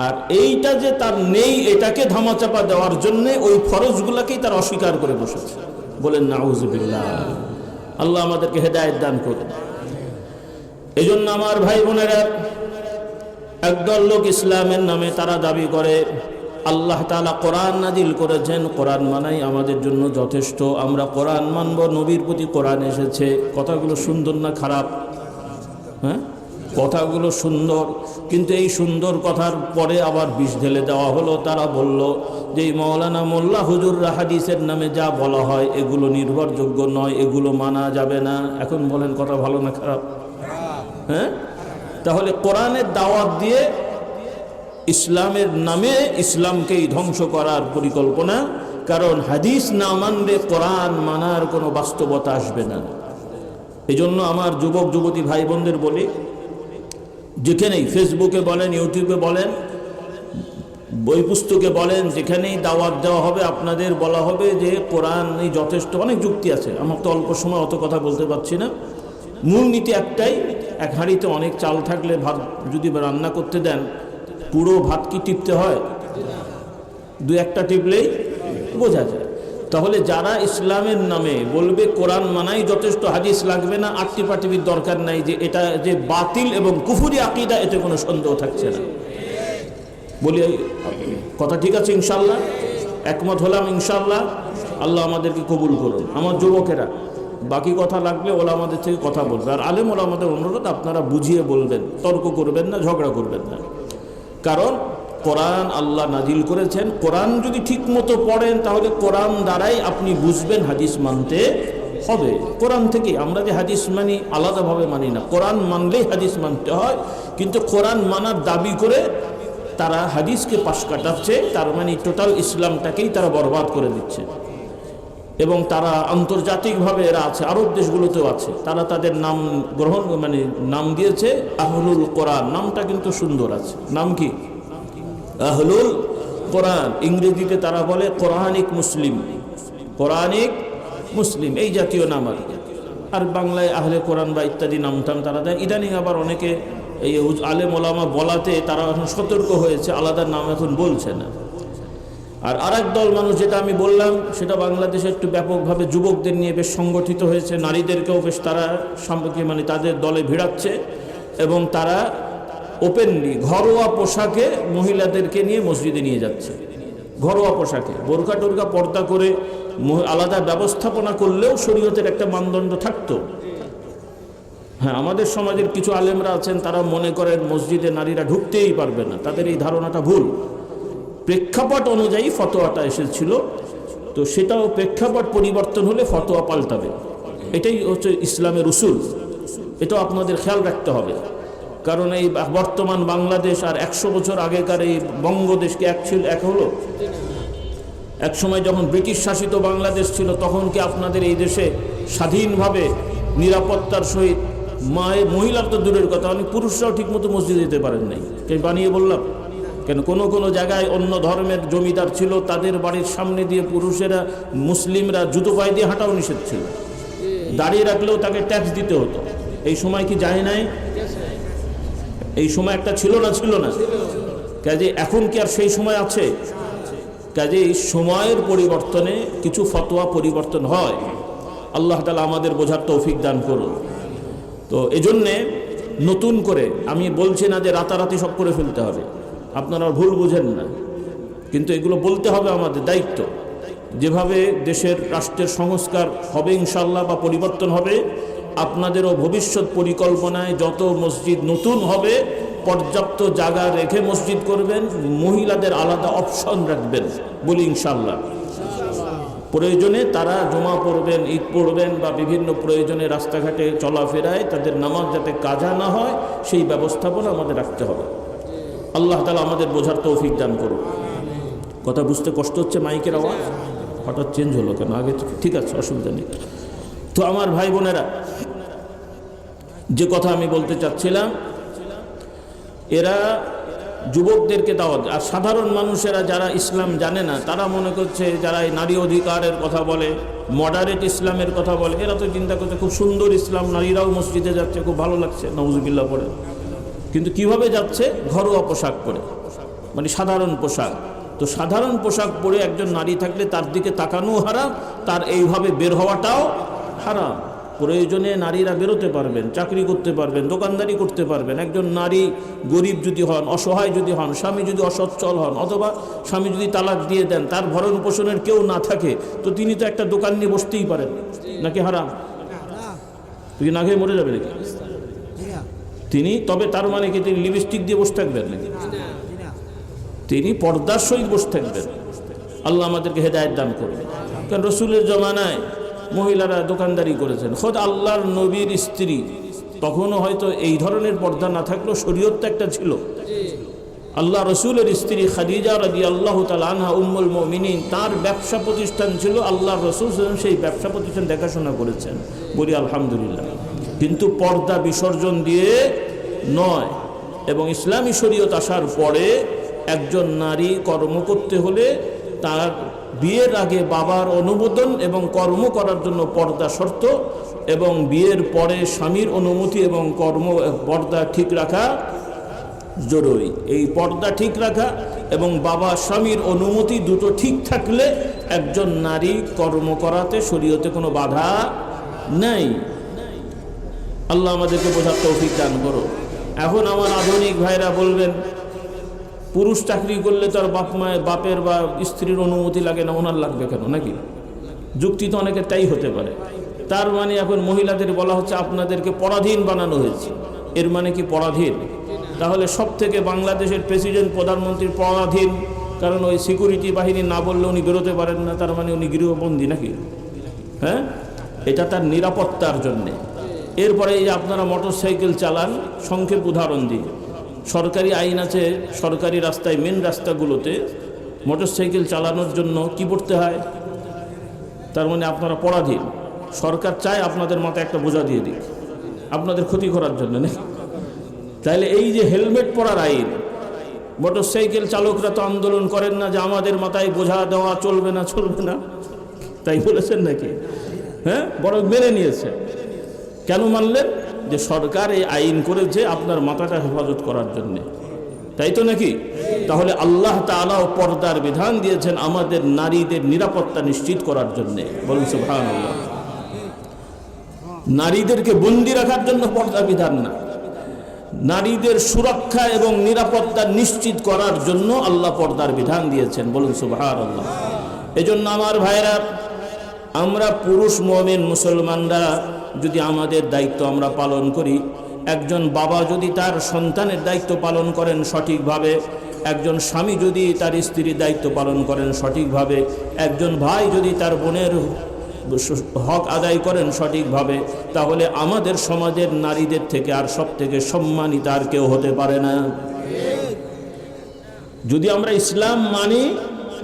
আর এইটা যে তার নেই, এটাকে ধামাচাপা দেওয়ার জন্য ওই ফরজগুলাকেই তার অস্বীকার করে বসেছে। বলেন নাউজুবিল্লাহ। আল্লাহ আমাদেরকে হেদায়েত দান করুন। এই জন্য আমার ভাই বোনেরা, একদল লোক ইসলামের নামে তারা দাবি করে আল্লাহ তাআলা কোরআন নাজিল করেছেন, কোরআন মানাই আমাদের জন্য যথেষ্ট, আমরা কোরআন মানব, নবীর প্রতি কোরআন এসেছে। কথাগুলো সুন্দর না খারাপ? হ্যাঁ, কথাগুলো সুন্দর, কিন্তু এই সুন্দর কথার পরে আবার বিষ ঢেলে দেওয়া হলো। তারা বলল যে মৌলানা মোল্লা হুজুররা হাদিসের নামে যা বলা হয় এগুলো নির্ভরযোগ্য নয়, এগুলো মানা যাবে না। এখন বলেন কথা ভালো না খারাপ? হ্যাঁ, তাহলে কোরআনের দাওয়াত দিয়ে ইসলামের নামে ইসলামকেই ধ্বংস করার পরিকল্পনা। কারণ হাদিস না মানলে কোরআন মানার কোনো বাস্তবতা আসবে না। এই জন্য আমার যুবক যুবতী ভাই বোনদের বলি, যেখানেই ফেসবুকে বলেন, ইউটিউবে বলেন, বই পুস্তকে বলেন, যেখানেই দাওয়াত দেওয়া হবে আপনাদের বলা হবে যে কোরআনই যথেষ্ট। অনেক যুক্তি আছে, আমার তো অল্প সময় অত কথা বলতে পারছি না। মূল নীতি একটাই, এক হাঁড়িতে অনেক চাল থাকলে ভাত যদি রান্না করতে দেন, পুরো ভাত কি টিপতে হয়? 2-1টা টিপলেই বোঝা যায়। তাহলে যারা ইসলামের নামে বলবে কোরআন মানাই যথেষ্ট, হাদিস লাগবে না, আটটিপাটিবির দরকার নাই, যে এটা যে বাতিল এবং কুফরি আকীদা, এতে কোনো সন্দেহ থাকছে না। বলি কথা ঠিক আছে ইনশাআল্লাহ? একমত হলাম ইনশাআল্লাহ? আল্লাহ আমাদেরকে কবুল করুন। আমার যুবকেরা বাকি কথা লাগলে ওলামাদের থেকে কথা বলবে, আর আলেম ওলামাদের অনুরোধ আপনারা বুঝিয়ে বলবেন, তর্ক করবেন না, ঝগড়া করবেন না। কারণ কোরআন আল্লাহ নাজিল করেছেন, কোরআন যদি ঠিক মতো পড়েন তাহলে কোরআন দ্বারাই আপনি বুঝবেন হাদিস মানতে হবে। কোরআন থেকে আমরা যে হাদিস মানি আলাদাভাবে মানি না, কোরআন মানলেই হাদিস মানতে হয়। কিন্তু কোরআন মানার দাবি করে তারা হাদিসকে পাশ কাটাচ্ছে, তার মানে টোটাল ইসলামটাকেই তারা বরবাদ করে দিচ্ছে। এবং তারা আন্তর্জাতিকভাবে এরা আছে, আরব দেশগুলোতেও আছে, তারা তাদের নাম গ্রহণ মানে নাম দিয়েছে আহলুল কোরআন। নামটা কিন্তু সুন্দর আছে। নাম কি? আহলুল কোরআন। ইংরেজিতে তারা বলে কোরআনিক মুসলিম, কোরআনিক মুসলিম, এই জাতীয় নাম আর কি। আর বাংলায় আহলে কোরআন বা ইত্যাদি নামটাম তারা দেয়। ইদানিং আবার অনেকে এই আলেম ওলামা বলাতে তারা এখন সতর্ক হয়েছে, আলাদা নাম এখন বলছে না। আর আরেক দল মানুষ, যেটা আমি বললাম, সেটা বাংলাদেশে একটু ব্যাপকভাবে যুবকদের নিয়ে বেশ সংগঠিত হয়েছে, নারীদেরকেও বেশ তারা মানে তাদের দলে ভিড়াচ্ছে, এবং তারা ওপেনলি ঘরোয়া পোশাকে মহিলাদেরকে নিয়ে মসজিদে নিয়ে যাচ্ছে। ঘরোয়া পোশাকে বোরকা টোরকা পর্দা করে আলাদা ব্যবস্থাপনা করলেও শরীয়তের একটা মানদণ্ড থাকতো। হ্যাঁ, আমাদের সমাজের কিছু আলেমরা আছেন, তারা মনে করেন মসজিদে নারীরা ঢুকতেই পারবে না। তাদের এই ধারণাটা ভুল। প্রেক্ষাপট অনুযায়ী ফতোয়াটা এসেছিল, তো সেটাও প্রেক্ষাপট পরিবর্তন হলে ফতোয়া পাল্টাবে। এটাই হচ্ছে ইসলামের উসুল। এটাও আপনাদের খেয়াল রাখতে হবে। কারণ এই বর্তমান বাংলাদেশ আর 100 বছর আগেকার এই বঙ্গদেশকে এক হলো? এক সময় যখন ব্রিটিশ শাসিত বাংলাদেশ ছিল, তখন কি আপনাদের এই দেশে স্বাধীনভাবে নিরাপত্তার সহিত মহিলার তো দূরের কথা, অনেক পুরুষরাও ঠিকমতো মসজিদে যেতে পারেন নাই? বানিয়ে বললাম কেন? কোনো জায়গায় অন্য ধর্মের জমিদার ছিল, তাদের বাড়ির সামনে দিয়ে পুরুষেরা, মুসলিমরা জুতো পায়ে দিয়ে হাঁটাও নিষেধ ছিল। দাঁড়িয়ে রাখলেও তাকে ট্যাক্স দিতে হতো। এই সময় কি যায় নাই? এই সময় একটা ছিল না? ছিল না। কাজে এখন কি আর সেই সময় আছে? কাজে এই সময়ের পরিবর্তনে কিছু ফতোয়া পরিবর্তন হয়। আল্লাহ তাআলা আমাদের বোঝার তৌফিক দান করুন। তো এজন্যে নতুন করে আমি বলছি না যে রাতারাতি সব করে ফেলতে হবে, আপনারা ভুল বুঝেন না, কিন্তু এগুলো বলতে হবে, আমাদের দায়িত্ব। যেভাবে দেশের রাষ্ট্রের সংস্কার হবে ইনশাআল্লাহ বা পরিবর্তন হবে, আপনাদেরও ভবিষ্যৎ পরিকল্পনায় যত মসজিদ নতুন হবে পর্যাপ্ত জায়গা রেখে মসজিদ করবেন, মহিলাদের আলাদা অপশন রাখবেন, বলি ইনশাআল্লাহ। প্রয়োজনে তারা জমা পড়বেন, ঈদ পড়বেন, বা বিভিন্ন প্রয়োজনে রাস্তাঘাটে চলাফেরায় তাদের নামাজ যাতে কাজা না হয় সেই ব্যবস্থাপনা আমাদের রাখতে হবে। আল্লাহ তাআলা আমাদের বোঝার তৌফিক দান করুন। কথা বুঝতে কষ্ট হচ্ছে? মাইকের আওয়াজ হঠাৎ চেঞ্জ হলো কেন? আগে ঠিক আছে, অসুবিধা নেই। তো আমার ভাই বোনেরা, যে কথা আমি বলতে চাচ্ছিলাম, এরা যুবকদেরকে দাওয়াত, আর সাধারণ মানুষেরা যারা ইসলাম জানে না, তারা মনে করছে, যারা এই নারী অধিকারের কথা বলে, মডারেট ইসলামের কথা বলে, এরা তো চিন্তা করছে খুব সুন্দর ইসলাম, নারীরাও মসজিদে যাচ্ছে, খুব ভালো লাগছে, নাউজুবিল্লাহ পড়ে। কিন্তু কিভাবে যাচ্ছে? ঘরোয়া পোশাক পরে, মানে সাধারণ পোশাক। তো সাধারণ পোশাক পরে একজন নারী থাকলে তার দিকে তাকানো হারাম, তার এইভাবে বের হওয়াটাও হারাম। প্রয়োজনে নারীরা বেরোতে পারবেন, চাকরি করতে পারবেন, দোকানদারি করতে পারবেন। একজন নারী গরিব যদি হন, অসহায় যদি হন, স্বামী যদি অসচ্ছল হন, অথবা স্বামী যদি তালাক দিয়ে দেন, তার ভরণ পোষণের কেউ না থাকে, তো তিনি তো একটা দোকান নিয়ে বসতেই পারেন, নাকি হারাম? তুই না খেয়ে মরে যাবে নাকি তিনি? তবে তার মানে কি তিনি লিপস্টিক দিয়ে বসে থাকবেন নাকি? তিনি পর্দার সহিত বসে থাকবেন। আল্লাহ আমাদেরকে হেদায়েত দান করবেন। কারণ রসুলের জমানায় মহিলারা দোকানদারি করেছেন। খোদ আল্লাহর নবীর স্ত্রী, তখনও হয়তো এই ধরনের পর্দা না থাকলেও শরীয়তটা একটা ছিল। আল্লাহ রসুলের স্ত্রী খাদিজা রাদিয়াল্লাহু তাআলা আনহা উম্মুল মুমিনিন, তার ব্যবসা প্রতিষ্ঠান ছিল, আল্লাহ রসুল সেই ব্যবসা প্রতিষ্ঠান দেখাশোনা করেছেন, বলি আলহামদুলিল্লাহ। কিন্তু পর্দা বিসর্জন দিয়ে নয়। এবং ইসলামী শরীয়ত আসার পরে একজন নারী কর্ম করতে হলে তার বিয়ের আগে বাবার অনুমোদন এবং কর্ম করার জন্য পর্দা শর্ত, এবং বিয়ের পরে স্বামীর অনুমতি এবং পর্দা ঠিক রাখা জরুরি। এই পর্দা ঠিক রাখা এবং বাবা স্বামীর অনুমতি দুটো ঠিক থাকলে একজন নারী কর্ম করাতে শরীয়তে কোনো বাধা নেই। আল্লাহ আমাদেরকে বোঝার তৌফিক দান করো। এখন আমার আধুনিক ভাইরা বলবেন, পুরুষ চাকরি করলে তার বাপের বা স্ত্রীর অনুমতি লাগে না, ওনার লাগবে কেন? নাকি যুক্তি তো অনেকের তাই হতে পারে। তার মানে এখন মহিলাদের বলা হচ্ছে আপনাদেরকে পরাধীন বানানো হয়েছে। এর মানে কি পরাধীন? তাহলে সব থেকে বাংলাদেশের প্রেসিডেন্ট প্রধানমন্ত্রীর পরাধীন, কারণ ওই সিকিউরিটি বাহিনী না বললে উনি বেরোতে পারেন না, তার মানে উনি গৃহবন্দী নাকি? হ্যাঁ, এটা তার নিরাপত্তার জন্যে। এরপরে এই আপনারা মোটর সাইকেল চালান, সংক্ষেপ উদাহরণ দিই, সরকারি আইন আছে, সরকারি রাস্তায় মেন রাস্তাগুলোতে মোটর সাইকেল চালানোর জন্য কি পড়তে হয়? তার মানে আপনারা পরাধীন। সরকার চায় আপনাদের মাথায় একটা বোঝা দিয়ে দিক আপনাদের ক্ষতি করার জন্য নাকি? তাইলে এই যে হেলমেট পরার আইন, মোটর সাইকেল চালকরা তো আন্দোলন করেন না যে আমাদের মাথায় বোঝা দেওয়া চলবে না, চলবে না, তাই বলেছেন নাকি? হ্যাঁ, বরং মেনে নিয়েছে। কেন মানলেন? যে সরকার এই আইন করেছে আপনার মাথাটা হেফাজত করার জন্যে, তাই তো নাকি? তাহলে আল্লাহ তাআলাও পর্দার বিধান দিয়েছেন আমাদের নারীদের নিরাপত্তা নিশ্চিত করার জন্যে। বলুন সুবহানাল্লাহ। নারীদেরকে বন্দী রাখার জন্য পর্দা বিধান না, নারীদের সুরক্ষা এবং নিরাপত্তা নিশ্চিত করার জন্য আল্লাহ পর্দার বিধান দিয়েছেন। বলুন সুবহানাল্লাহ। এজন্য আমার ভাইরা, আমরা পুরুষ মুমিন মুসলমানরা যদি আমাদের দায়িত্ব আমরা পালন করি, একজন বাবা যদি তার সন্তানের দায়িত্ব পালন করেন সঠিকভাবে, একজন স্বামী যদি তার স্ত্রীর দায়িত্ব পালন করেন সঠিকভাবে, একজন ভাই যদি তার বোনের হক আদায় করেন সঠিকভাবে, তাহলে আমাদের সমাজের নারীদের থেকে আর সব থেকে সম্মানিত আর কেউ হতে পারে না। যদি আমরা ইসলাম মানি,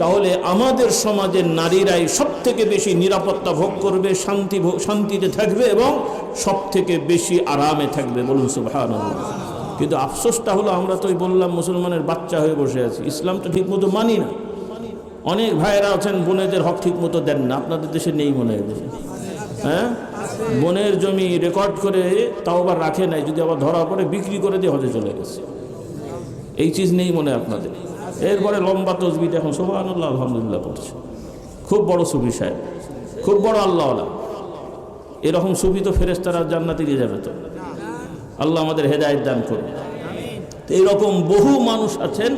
তাহলে আমাদের সমাজের নারীরাই সব থেকে বেশি নিরাপত্তা ভোগ করবে, শান্তিতে থাকবে এবং সব থেকে বেশি আরামে থাকবে। বলুন সুবহানাল্লাহ। কিন্তু আফসোসটা হলো, আমরা তো বললাম মুসলমানের বাচ্চা হয়ে বসে আছি, ইসলাম তো ঠিক মতো মানি না। অনেক ভাইয়েরা আছেন বোনেদের হক ঠিক মতো দেন না, আপনাদের দেশে নেই মনে হয়। হ্যাঁ, বোনের জমি রেকর্ড করে তাও আবার রাখে নাই, যদি আবার ধরা পড়ে বিক্রি করে দিয়ে হজে চলে গেছে। এই চিজ নেই মনে আপনাদের। এরপরে লম্বা তসবিহ এখন সুবহানাল্লাহ আলহামদুলিল্লাহ পড়ছে, খুব বড় সুফি সাহেব, খুব বড় আল্লাহওয়ালা। এরকম সুফি তো ফেরেশতারা জান্নাতে দিয়ে যাবে। তো আল্লাহ আমাদের হেদায়েত দান করুন। এইরকম বহু মানুষ আছেন,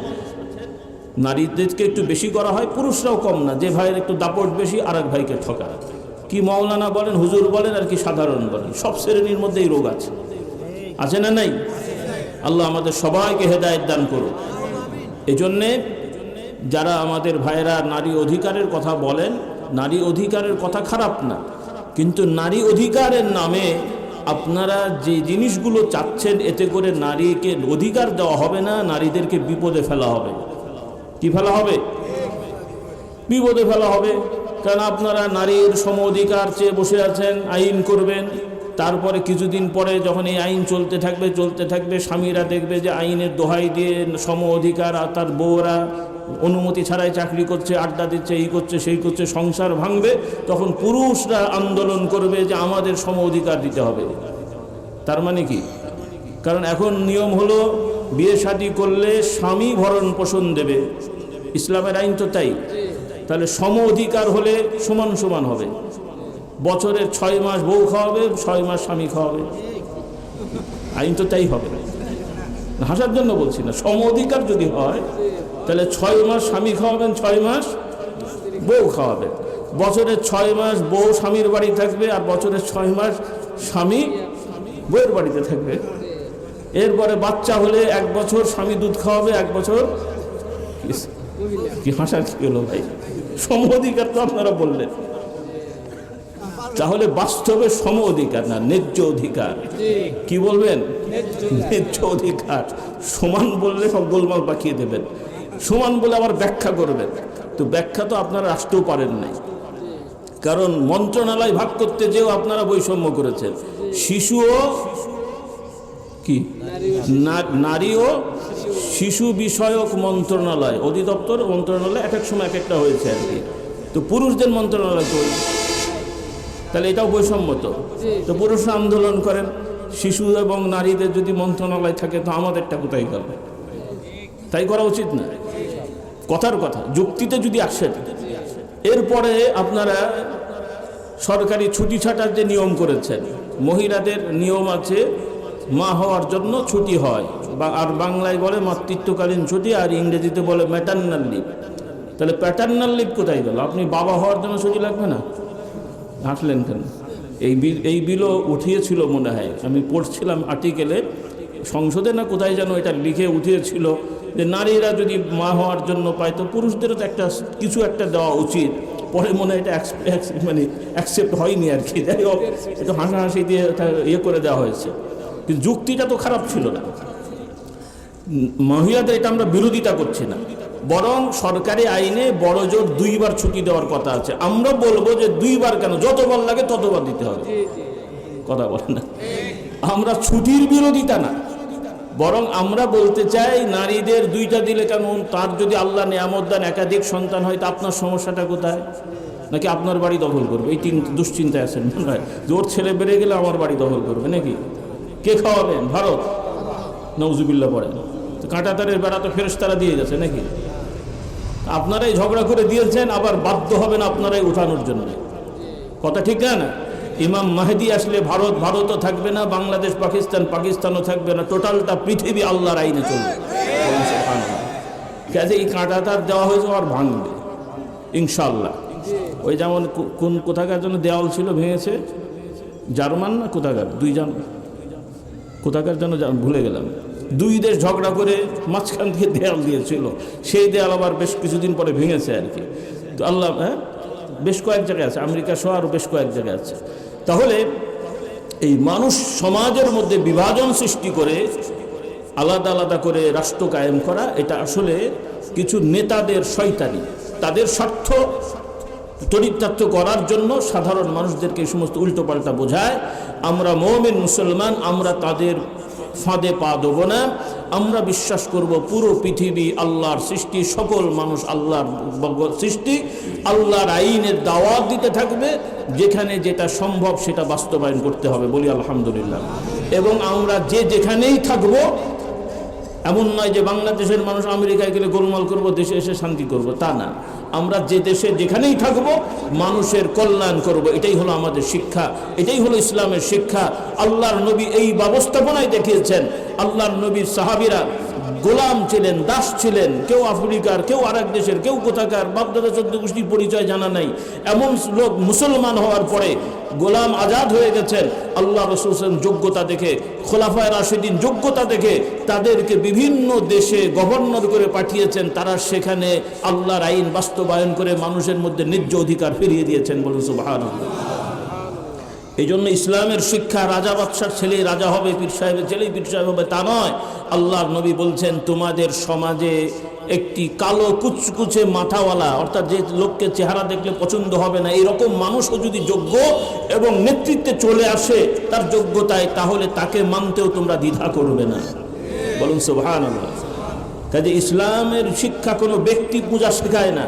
নারীদেরকে একটু বেশি করা হয়, পুরুষরাও কম না। যে ভাইয়ের একটু দাপট বেশি আর এক ভাইকে ঠকা, কি মাওলানা বলেন, হুজুর বলেন আর কি সাধারণ বলেন, সব শ্রেণীর মধ্যে এই রোগ আছে, আছে না নাই? আল্লাহ আমাদের সবাইকে হেদায়েত দান করুন। এজন্যে যারা আমাদের ভাইয়েরা নারী অধিকারের কথা বলেন, নারী অধিকারের কথা খারাপ না, কিন্তু নারী অধিকারের নামে আপনারা যে জিনিসগুলো চাচ্ছেন, এতে করে নারীকে অধিকার দেওয়া হবে না, নারীদেরকে বিপদে ফেলা হবে। কি ফেলা হবে? বিপদে ফেলা হবে। কারণ আপনারা নারীর সম অধিকার চেয়ে বসে আছেন, আইন করবেন, তারপরে কিছুদিন পরে যখন এই আইন চলতে থাকবে, স্বামীরা দেখবে যে আইনের দোহাই দিয়ে সম অধিকার, আর তার বউরা অনুমতি ছাড়াই চাকরি করছে, আড্ডা দিচ্ছে, এই করছে সেই করছে, সংসার ভাঙবে, তখন পুরুষরা আন্দোলন করবে যে আমাদের সম অধিকার দিতে হবে। তার মানে কি? কারণ এখন নিয়ম হলো বিয়ে শাদী করলে স্বামী ভরণ পোষণ দেবে, ইসলামের আইন তো তাই। তাহলে সম অধিকার হলে সমান সমান হবে, বছরের 6 মাস বউ খাওয়াবে, 6 মাস স্বামী খাওয়াবে, আইন তো তাই হবে। হাসার জন্য বলছি না, সম অধিকার যদি হয় তাহলে 6 মাস স্বামী খাওয়াবেন, 6 মাস বউ খাওয়াবেন, বছরের 6 মাস বউ স্বামীর বাড়ি থাকবে, আর বছরের 6 মাস স্বামী বউয়ের বাড়িতে থাকবে। এরপরে বাচ্চা হলে 1 বছর স্বামী দুধ খাওয়াবে, 1 বছর। কি হাসার কি হলো ভাই? সম অধিকার তো আপনারা বললেন, তাহলে বাস্তবে সম অধিকার না, ন্যায্য অধিকার। কি বলবেন? ন্যায্য অধিকার। সমান বললে সব গোলমাল পাকিয়ে দেবেন, সমান বলে আবার ব্যাখ্যা করবেন, তো ব্যাখ্যা তো আপনারা আসতেও পারেন নাই। কারণ মন্ত্রণালয় ভাগ করতে যেও আপনারা বৈষম্য করেছেন। শিশুও কি, নারী ও শিশু বিষয়ক মন্ত্রণালয়, অধিদপ্তর মন্ত্রণালয় এক এক সময় এক একটা হয়েছে আর কি। তো পুরুষদের মন্ত্রণালয় কই? তাহলে এটাও বৈষম্য। তো পুরুষরা আন্দোলন করেন, শিশু এবং নারীদের যদি মন্ত্রণালয় থাকে তো আমাদেরটা কোথায় গেল? তাই করা উচিত না। কথার কথা, যুক্তিতে যদি আসেন। এরপরে আপনারা সরকারি ছুটি ছাটার যে নিয়ম করেছেন, মহিলাদের নিয়ম আছে মা হওয়ার জন্য ছুটি হয়, আর বাংলায় বলে মাতৃত্বকালীন ছুটি, আর ইংরেজিতে বলে ম্যাটার্নাল লিভ। তাহলে প্যাটার্নাল লিভ কোথায় গেল? আপনি বাবা হওয়ার জন্য ছুটি লাগবে না? হাসলেন কেন? এই বিলও উঠিয়েছিল মনে হয়, আমি পড়ছিলাম আর্টিকেলে, সংসদে না কোথায় যেন এটা লিখে উঠিয়েছিল যে নারীরা যদি মা হওয়ার জন্য পায় তো পুরুষদেরও তো কিছু একটা দেওয়া উচিত। পরে মনে হয় এটা মানে অ্যাকসেপ্ট হয়নি আর কি। যাই হোক, একটু হাসাহাসি দিয়ে ইয়ে করে দেওয়া হয়েছে, কিন্তু যুক্তিটা তো খারাপ ছিল না। মহিলাদের এটা আমরা বিরোধিতা করছি না, বরং সরকারি আইনে বড় জোর 2 বার ছুটি দেওয়ার কথা আছে। আমরা বলবো যে 2 বার কেন, যতবার লাগে ততবার দিতে হবে। কথা বলেন না, আমরা ছুটির বিরোধিতা না, বরং আমরা বলতে চাই নারীদের 2টা দিলে কেন? তার যদি আল্লাহ নিয়ামত দেন একাধিক সন্তান হয়, তা আপনার সমস্যাটা কোথায়? নাকি আপনার বাড়ি দখল করবে? এই 3 দুশ্চিন্তায় আছেন মনে হয়। জোর ছেলে বেড়ে গেলে আমার বাড়ি দখল করবে নাকি? কে খাওয়াবেন? ভারত। নওজুবিল্লাহ পড়েন। কাঁটাতারের বেড়া তো ফেরেশতারা দিয়ে গেছে নাকি? আপনারাই ঝগড়া করে দিয়েছেন, আবার বাধ্য হবেন আপনারাই উঠানোর জন্য। কথা ঠিক না? ইমাম মাহদি আসলে ভারতও থাকবে না, বাংলাদেশ পাকিস্তানও থাকবে না, টোটালটা পৃথিবী আল্লাহর আইনে চলবে। কাজে এই কাঁটাতার দেওয়া হয়েছে আর ভাঙবে ইনশাল্লাহ। ওই যেমন কোথাকার জন্য দেওয়াল ছিল ভেঙেছে, জার্মান না কোথাকার, 2 জন কোথাকার জন্য ভুলে গেলাম, 2 দেশ ঝগড়া করে মাঝখান থেকে দেয়াল দিয়েছিল, সেই দেয়াল আবার বেশ কিছুদিন পরে ভেঙেছে আর কি। তো আল্লাহ, বেশ কয়েক জায়গায় আছে, আমেরিকা সহ আরও বেশ কয়েক জায়গায় আছে। তাহলে এই মানুষ সমাজের মধ্যে বিভাজন সৃষ্টি করে আলাদা আলাদা করে রাষ্ট্র কায়েম করা, এটা আসলে কিছু নেতাদের শয়তানি, তাদের স্বার্থ চরিতার্থ করার জন্য সাধারণ মানুষদেরকে এই সমস্ত উল্টোপাল্টা বোঝায়। আমরা মুমিন মুসলমান, আমরা তাদের ফাঁদে পা দেব না। আমরা বিশ্বাস করব পুরো পৃথিবী আল্লাহর সৃষ্টি, সকল মানুষ আল্লাহর সৃষ্টি, আল্লাহর আইনের দাওয়াত দিতে থাকবে, যেখানে যেটা সম্ভব সেটা বাস্তবায়ন করতে হবে, বলি আলহামদুলিল্লাহ। এবং আমরা যেখানেই থাকবো, এমন নয় যে বাংলাদেশের মানুষ আমেরিকায় গেলে গোলমাল করব, দেশে এসে শান্তি করব, তা না। আমরা যে দেশে যেখানেই থাকবো মানুষের কল্যাণ করব, এটাই হলো আমাদের শিক্ষা, এটাই হলো ইসলামের শিক্ষা। আল্লাহর নবী এই ব্যবস্থাপনায় দেখিয়েছেন। আল্লাহর নবীর সাহাবীরা গোলাম ছিলেন, দাস ছিলেন, কেউ আফ্রিকার, কেউ আরেক দেশের, কেউ কোথাকার, বাপদাদা 14 গোষ্ঠীর পরিচয় জানা নাই। এমন লোক মুসলমান হওয়ার পরে গোলাম আজাদ হয়ে গেছেন। আল্লাহ রাসূল যোগ্যতা দেখে, খোলাফায়ে রাশিদিন যোগ্যতা দেখে তাদেরকে বিভিন্ন দেশে গভর্নর করে পাঠিয়েছেন। তারা সেখানে আল্লাহর আইন বাস্তবায়ন করে মানুষের মধ্যে ন্যায্য অধিকার ফিরিয়ে দিয়েছেন, বলুন সুবহানাল্লাহ। এই জন্য ইসলামের শিক্ষা রাজা বাদশার ছেলে রাজা হবে, পীর সাহেবের ছেলেই পীর সাহেব হবে, তা নয়। আল্লাহর নবী বলছেন, তোমাদের সমাজে একটি কালো কুচকুচে মাথাওয়ালা, অর্থাৎ যে লোককে চেহারা দেখলে পছন্দ হবে না, এরকম মানুষও যদি যোগ্য এবং নেতৃত্বে চলে আসে তার যোগ্যতায়, তাহলে তাকে মানতেও তোমরা দ্বিধা করবে না, বলুন সুবহানাল্লাহ। কাজে ইসলামের শিক্ষা কোনো ব্যক্তি পূজা শেখায় না,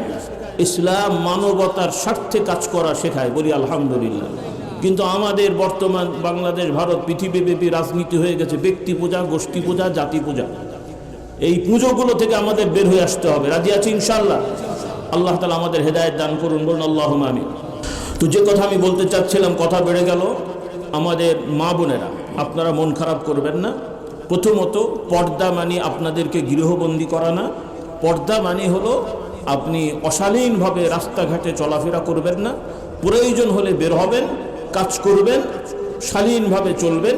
ইসলাম মানবতার স্বার্থে কাজ করা শেখায়, বলি আলহামদুলিল্লাহ। কিন্তু আমাদের বর্তমান বাংলাদেশ, ভারত, পৃথিবীব্যাপী রাজনীতি হয়ে গেছে ব্যক্তি পূজা, গোষ্ঠী পূজা, জাতি পূজা। এই পুজোগুলো থেকে আমাদের বের হয়ে আসতে হবে। রাজি আছি ইনশাআল্লাহ? আল্লাহ তাআলা আমাদের হেদায়েত দান করুন, বলুন আল্লাহুম্মা আমিন। তো যে কথা আমি বলতে চাচ্ছিলাম, কথা বেড়ে গেল। আমাদের মা বোনেরা, আপনারা মন খারাপ করবেন না। প্রথমত, পর্দা মানে আপনাদেরকে গৃহবন্দী করা না। পর্দা মানে হলো আপনি অশালীনভাবে রাস্তাঘাটে চলাফেরা করবেন না, প্রয়োজন হলে বের হবেন, কাজ করবেন, শালীনভাবে চলবেন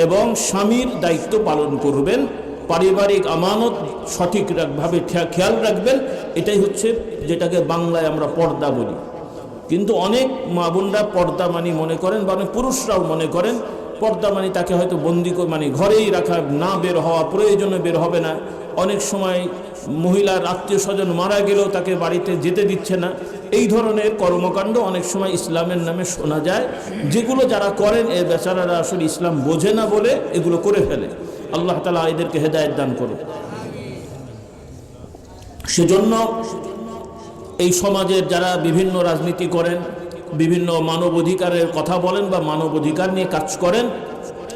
এবং স্বামীর দায়িত্ব পালন করবেন, পারিবারিক আমানত সঠিকভাবে খেয়াল রাখবেন। এটাই হচ্ছে যেটাকে বাংলায় আমরা পর্দা বলি। কিন্তু অনেক মা বোনরা পর্দা মানি মনে করেন, বা অনেক পুরুষরাও মনে করেন পর্দা মানি তাকে হয়তো বন্দি মানে ঘরেই রাখা, না বের হওয়া, প্রয়োজনে বের হবে না। অনেক সময় মহিলার আত্মীয় স্বজন মারা গেলেও তাকে বাড়িতে যেতে দিচ্ছে না। এই ধরনের কর্মকাণ্ড অনেক সময় ইসলামের নামে শোনা যায়, যেগুলো যারা করেন এ বেচারারা আসলে ইসলাম বোঝে না বলে এগুলো করে ফেলে। আল্লাহ তাআলা এদেরকে হেদায়েত দান করুন। সেজন্য এই সমাজের যারা বিভিন্ন রাজনীতি করেন, বিভিন্ন মানব অধিকারের কথা বলেন বা মানব অধিকার নিয়ে কাজ করেন,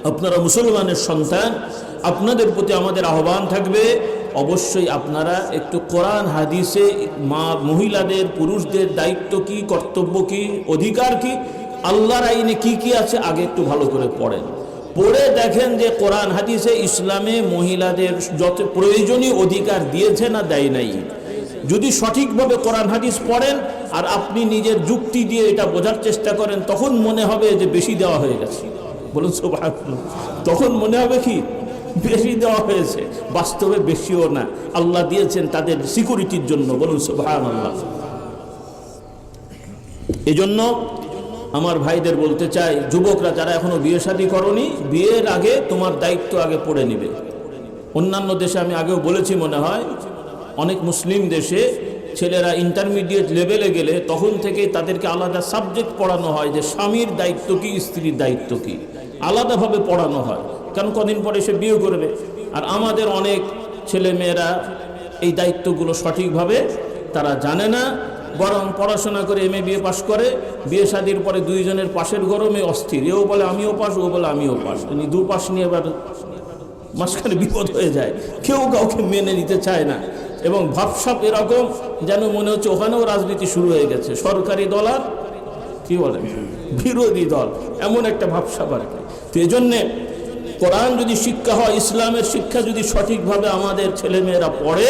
আপনারা মুসলমানের সন্তান, আপনাদের প্রতি আমাদের আহ্বান থাকবে, অবশ্যই আপনারা একটু কোরআন হাদিসে মহিলাদের, পুরুষদের দায়িত্ব কি, কর্তব্য কি, অধিকার কি, আল্লাহর আইনে কি কি আছে আগে একটু ভালো করে পড়েন। পড়ে দেখেন যে কোরআন হাদিসে ইসলামে মহিলাদের যত প্রয়োজনীয় অধিকার দিয়েছে না দেয় নাই। যদি সঠিকভাবে কোরআন হাদিস পড়েন আর আপনি নিজের যুক্তি দিয়ে এটা বোঝার চেষ্টা করেন, তখন মনে হবে যে বেশি দেওয়া হয়ে গেছে। বলুন সুবহানাল্লাহ। তখন মনে হবে কি বেশি দেওয়া হয়েছে, বাস্তবে বেশিও না, আল্লাহ দিয়েছেন তাদের সিকিউরিটির জন্য। বলুন সুবহানাল্লাহ। এজন্য আমার ভাইদের বলতে চাই, যুবকরা যারা এখনো বিয়ে শাদী করনি, বিয়ের আগে তোমার দায়িত্ব আগে পড়ে নিবে। অন্যান্য দেশে আমি আগেও বলেছি মনে হয়, অনেক মুসলিম দেশে ছেলেরা ইন্টারমিডিয়েট লেভেলে গেলে তখন থেকেই তাদেরকে আলাদা সাবজেক্ট পড়ানো হয় যে স্বামীর দায়িত্ব কি, স্ত্রীর দায়িত্ব কি, আলাদাভাবে পড়ানো হয়, কারণ কদিন পরে সে বিয়ে করবে। আর আমাদের অনেক ছেলে মেয়েরা এই দায়িত্বগুলো সঠিকভাবে তারা জানে না, বরং পড়াশোনা করে এমএ বিএ পাশ করে, বিয়ে শাদীর পরে দুইজনের পাশের গরমে অস্থির, এও বলে আমিও পাস, ও বলে আমিও পাস, দু পাশ নিয়ে এবার মাঝখানে বিপদ হয়ে যায়, কেউ কাউকে মেনে নিতে চায় না। এবং ভাবসাব এরকম যেন মনে হচ্ছে ওখানেও রাজনীতি শুরু হয়ে গেছে, সরকারি দল আর কি বলে বিরোধী দল, এমন একটা ভাবসাব আর কি। তো এই জন্যে কোরআন যদি শিক্ষা হয়, ইসলামের শিক্ষা যদি সঠিকভাবে আমাদের ছেলেমেয়েরা পড়ে,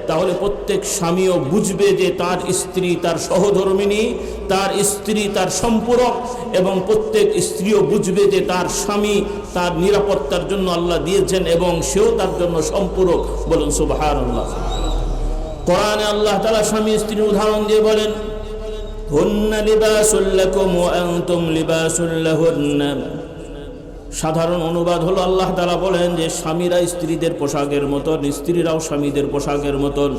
তাহলে প্রত্যেক স্বামীও বুঝবে যে তার স্ত্রী তার সহধর্মিণী, তার স্ত্রী তার সম্পূরক, এবং প্রত্যেক স্ত্রীও বুঝবে যে তার স্বামী তার নিরাপত্তার জন্য আল্লাহ দিয়েছেন এবং সেও তার জন্য সম্পূরক। বলুন সুবহানাল্লাহ। কোরআনে আল্লাহ তাআলা স্বামী স্ত্রীর উদাহরণ দিয়ে বলেন, হুন্না লিবাসুল লাকুম ওয়া আনতুম লিবাসুল লাহুন্না। সাধারণ অনুবাদ হলো আল্লাহ তাআলা বলেন যে স্বামীরা স্ত্রীদের পোশাকের মতন, স্ত্রীরাও স্বামীদের পোশাকের মতন।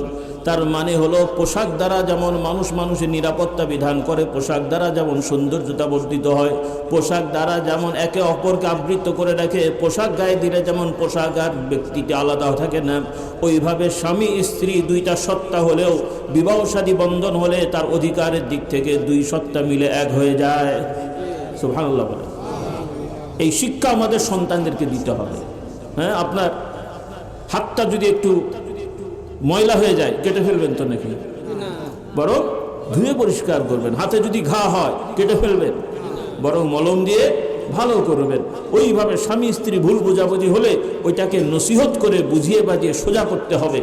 তার মানে হলো পোশাক দ্বারা যেমন মানুষের নিরাপত্তা বিধান করে, পোশাক দ্বারা যেমন সৌন্দর্যতা বর্ধিত হয়, পোশাক দ্বারা যেমন একে অপরকে আবৃত করে রাখে, পোশাক গায়ে দিলে যেমন পোশাক আর ব্যক্তিটি আলাদা থাকে না, ওইভাবে স্বামী স্ত্রী দুইটা সত্তা হলেও বিবাহসাদী বন্ধন হলে তার অধিকারের দিক থেকে দুই সত্তা মিলে এক হয়ে যায়। সুবহানাল্লাহ বলে। এই শিক্ষা আমাদের সন্তানদেরকে দিতে হবে। হ্যাঁ, আপনার হাতটা যদি একটু ময়লা হয়ে যায় কেটে ফেলবেন তো নাকি? বরং ধুয়ে পরিষ্কার করবেন। হাতে যদি ঘা হয় কেটে ফেলবেন, বরং মলম দিয়ে ভালো করবেন। ওইভাবে স্বামী স্ত্রী ভুল বোঝাবুঝি হলে ওইটাকে নসিহত করে বুঝিয়ে বাজিয়ে সোজা করতে হবে।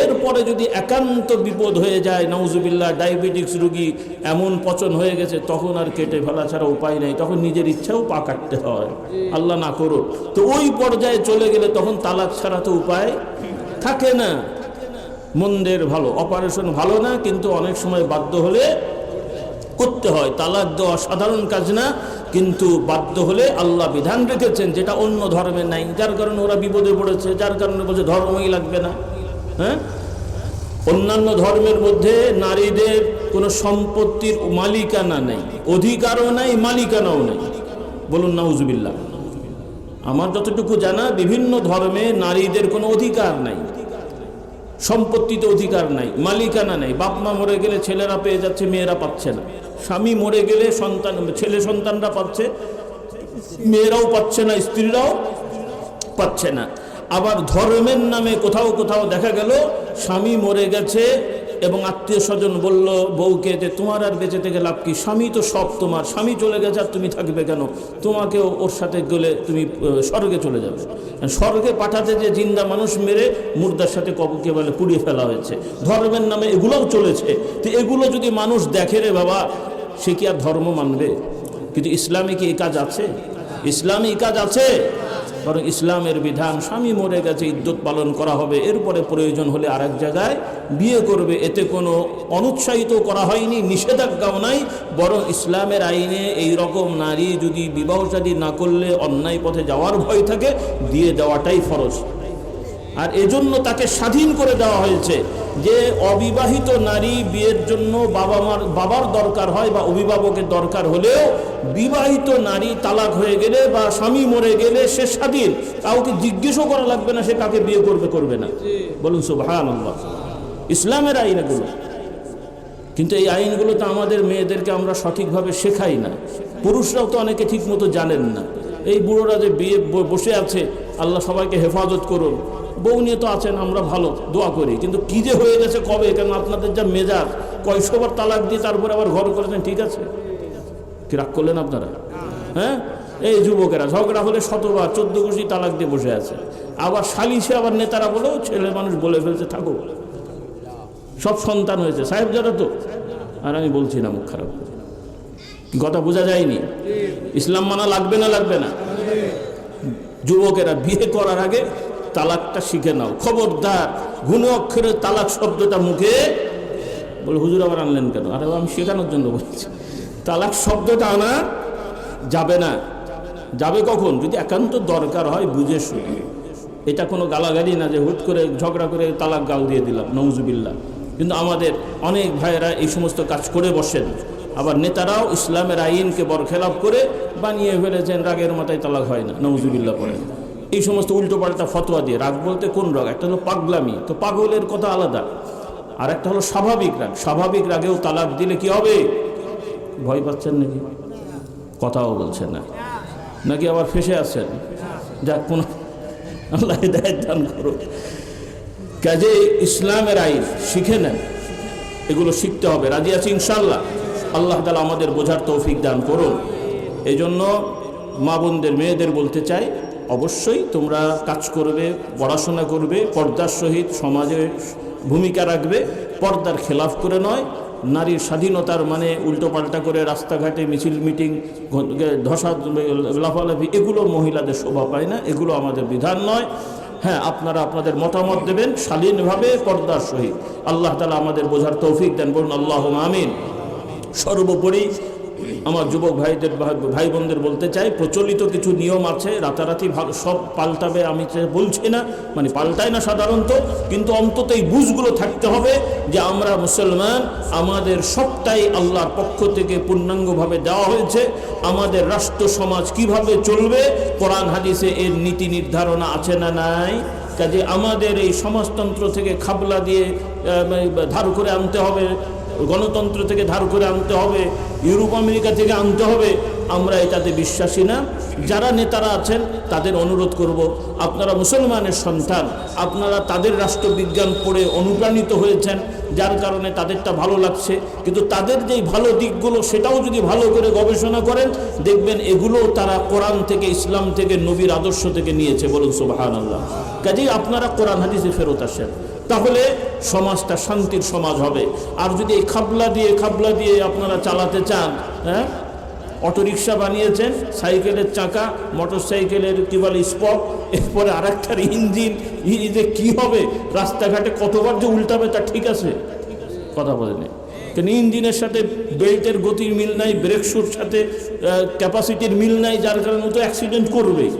এরপরে যদি একান্ত বিপদ হয়ে যায়, নাউজুবিল্লাহ, ডায়াবেটিক্স রোগী এমন পচন হয়ে গেছে, তখন আর কেটে ফেলা ছাড়া উপায় নাই, তখন নিজের ইচ্ছাও পা কাটতে হয়, আল্লাহ না করুক। তো ওই পর্যায়ে চলে গেলে তখন তালাক ছাড়া তো উপায় থাকে না। মন্দের ভালো, অপারেশন ভালো না, কিন্তু অনেক সময় বাধ্য হলে করতে হয়। তালাক দেওয়া সাধারণ কাজ না, কিন্তু বাধ্য হলে আল্লাহ বিধান রেখেছেন যেটা অন্য ধর্মে নাই, যার কারণে ওরা বিপদে পড়েছে, যার কারণে বলছে ধর্মই লাগবে না। হ্যাঁ, অন্যান্য ধর্মের মধ্যে নারীদের কোনো সম্পত্তির মালিকানা নেই, অধিকারও নাই, মালিকানাও নেই। বলুন নাউজুবিল্লাহ। আমার যতটুকু জানা, বিভিন্ন ধর্মে নারীদের কোনো অধিকার নাই, সম্পত্তিতে অধিকার নাই, মালিকানা নেই। বাপ মা মরে গেলে ছেলেরা পেয়ে যাচ্ছে, মেয়েরা পাচ্ছে না। স্বামী মরে গেলে ছেলে সন্তানরা পাচ্ছে, মেয়েরাও পাচ্ছে না, স্ত্রীরাও পাচ্ছে না। আবার ধর্মের নামে কোথাও কোথাও দেখা গেল স্বামী মরে গেছে এবং আত্মীয় স্বজন বলল বউকে যে তোমার আর বেঁচে থেকে লাভ কি, স্বামী তো সব তোমার, স্বামী চলে গেছে আর তুমি থাকবে কেন, তোমাকেও ওর সাথে গেলে তুমি স্বর্গে চলে যাবে। স্বর্গে পাঠাতে যে জিন্দা মানুষ মেরে মুর্দার সাথে কবরকে বলে পুড়িয়ে ফেলা হয়েছে, ধর্মের নামে এগুলোও চলেছে। তো এগুলো যদি মানুষ দেখে রে বাবা, সে কি আর ধর্ম মানবে? কিন্তু ইসলামে কি এই কাজ আছে? ইসলামে এই কাজ আছে? বরং ইসলামের বিধান, স্বামী মরে গেছে ইদ্যত পালন করা হবে, এরপরে প্রয়োজন হলে আরেক জায়গায় বিয়ে করবে। এতে কোনো অনুৎসাহিত করা হয়নি, নিষেধাজ্ঞাও নাই, বরং ইসলামের আইনে এই রকম নারী যদি বিবাহ শাদী না করলে অন্যায় পথে যাওয়ার ভয় থাকে, দিয়ে দেওয়াটাই ফরজ। আর এজন্য তাকে স্বাধীন করে দেওয়া হয়েছে যে অবিবাহিত নারী বিয়ের জন্য বাবার দরকার হয় বা অভিভাবকের দরকার হলেও বিবাহিত নারী তালাক হয়ে গেলে বা স্বামী মরে গেলে সে স্বাধীন, কাউকে জিজ্ঞেসও করা লাগবে না সে কাকে বিয়ে করবে করবে না। বলুন সুবহানাল্লাহ। ইসলামের আইন এগুলো, কিন্তু এই আইনগুলো তো আমাদের মেয়েদেরকে আমরা সঠিকভাবে শেখাই না। পুরুষরাও তো অনেকে ঠিক মতো জানেন না। এই বুড়োরা যে বিয়ে বসে আছে, আল্লাহ সবাইকে হেফাজত করুন, বউ নিয়ে তো আছেন, আমরা ভালো দোয়া করি, কিন্তু কি যে হয়ে গেছে কবে, কেন আপনাদের যা মেজাজ, কয়শোবার তালাক দিয়ে তারপরে আবার ঘর করেছেন, ঠিক আছে? কি রাগ করলেন আপনারা? হ্যাঁ, এই যুবকেরা ঝগড়া হলে 100বার 14 গোষ্ঠী তালাক দিয়ে বসে আছে। আবার সালিশে আবার নেতারা বলেও ছেলে মানুষ বলে ফেলছে থাকো, সব সন্তান হয়েছে সাহেব যারা তো। আর আমি বলছি না মুখ খারাপ করে, কথা বোঝা যায়নি? ইসলাম মানা লাগবে না লাগবে না? যুবকেরা বিয়ে করার আগে তালাকটা শিখে নাও, খবরদার গুণ অক্ষরে তালাক শব্দটা মুখে বলে হুজুর আবার আনলেন কেন? আরে আমি শেখানোর জন্য বলছি, তালাক শব্দটা আনা যাবে না। যাবে কখন? যদি একান্ত দরকার হয় বুঝে শুনে। এটা কোনো গালাগালি না যে হুট করে ঝগড়া করে তালাক গাল দিয়ে দিলাম, নওজুবিল্লাহ। কিন্তু আমাদের অনেক ভাইয়েরা এই সমস্ত কাজ করে বসেন। আবার নেতারাও ইসলামের আইনকে বরখেলাপ করে বানিয়ে ফেলেছেন রাগের মাথায় তালাক হয় না, নওজুবিল্লাহ পড়েন। এই সমস্ত উল্টোপাল্টা ফতোয়া দিয়ে, রাগ বলতে কোন রাগ? একটা হলো পাগলামি, তো পাগলের কথা আলাদা, আর একটা হলো স্বাভাবিক রাগ। স্বাভাবিক রাগেও তালাক দিলে কি হবে? ভয় পাচ্ছেন নাকি? কথাও বলছেন না নাকি আবার ফেসে আছেন? যাক, কোন আল্লাহ হিদায়াত দান করুন। কাজে ইসলামের আইন শিখে নেন, এগুলো শিখতে হবে। রাজি আছি ইনশাআল্লাহ? আল্লাহ তাআলা আমাদের বোঝার তৌফিক দান করুন। এই জন্য মা বোনদের, মেয়েদের বলতে চাই, অবশ্যই তোমরা কাজ করবে, পড়াশোনা করবে, পর্দার সহিত সমাজে ভূমিকা রাখবে, পর্দার খেলাফ করে নয়। নারীর স্বাধীনতার মানে উল্টোপাল্টা করে রাস্তাঘাটে মিছিল মিটিং, ধসা লাফালাফি, এগুলো মহিলাদের শোভা পায় না, এগুলো আমাদের বিধান নয়। হ্যাঁ, আপনারা আপনাদের মতামত দেবেন শালীনভাবে, পর্দার সহিত। আল্লাহ তাআলা আমাদের বোঝার তৌফিক দেন, বলুন আল্লাহুম্মা আমিন। সর্বোপরি আমার যুবক ভাইদের, ভাই বোনদের বলতে চাই, প্রচলিত কিছু নিয়ম আছে, রাতারাতি ভালো সব পাল্টাবে আমি বলছি না, মানে পাল্টায় না সাধারণত, কিন্তু অন্তত এই বুঝগুলো থাকতে হবে যে আমরা মুসলমান, আমাদের সবটাই আল্লাহর পক্ষ থেকে পূর্ণাঙ্গভাবে দেওয়া হয়েছে। আমাদের রাষ্ট্র সমাজ কিভাবে চলবে, কোরআন হাদিসে এর নীতি নির্ধারণা আছে না নাই? কাজে আমাদের এই সমাজতন্ত্র থেকে খাবলা দিয়ে ধার করে আনতে হবে, গণতন্ত্র থেকে ধার করে আনতে হবে, ইউরোপ আমেরিকা থেকে আনতে হবে, আমরা এটাতে বিশ্বাসী না। যারা নেতারা আছেন তাদের অনুরোধ করব, আপনারা মুসলমানের সন্তান, আপনারা তাদের রাষ্ট্রবিজ্ঞান পড়ে অনুপ্রাণিত হয়েছেন, যার কারণে তাদেরটা ভালো লাগছে, কিন্তু তাদের যেই ভালো দিকগুলো সেটাও যদি ভালো করে গবেষণা করেন, দেখবেন এগুলো তারা কোরআন থেকে, ইসলাম থেকে, নবীর আদর্শ থেকে নিয়েছে। বলুন সুবহানাল্লাহ। কাজেই আপনারা কোরআন হাদিসে ফেরত আসেন, তাহলে সমাজটা শান্তির সমাজ হবে। আর যদি এই খাবলা দিয়ে আপনারা চালাতে চান, হ্যাঁ, অটোরিকশা বানিয়েছেন, সাইকেলের চাকা, মোটর সাইকেলের কি বলে স্পক, এরপরে আরেকটার ইঞ্জিন, যে কি হবে রাস্তাঘাটে কতবার যে উল্টাবে তা ঠিক আছে? কথা বলেনি কেন? ইঞ্জিনের সাথে বেল্টের গতির মিল নাই, ব্রেক শুর সাথে ক্যাপাসিটির মিল নাই, যার কারণে তো অ্যাক্সিডেন্ট করবেই।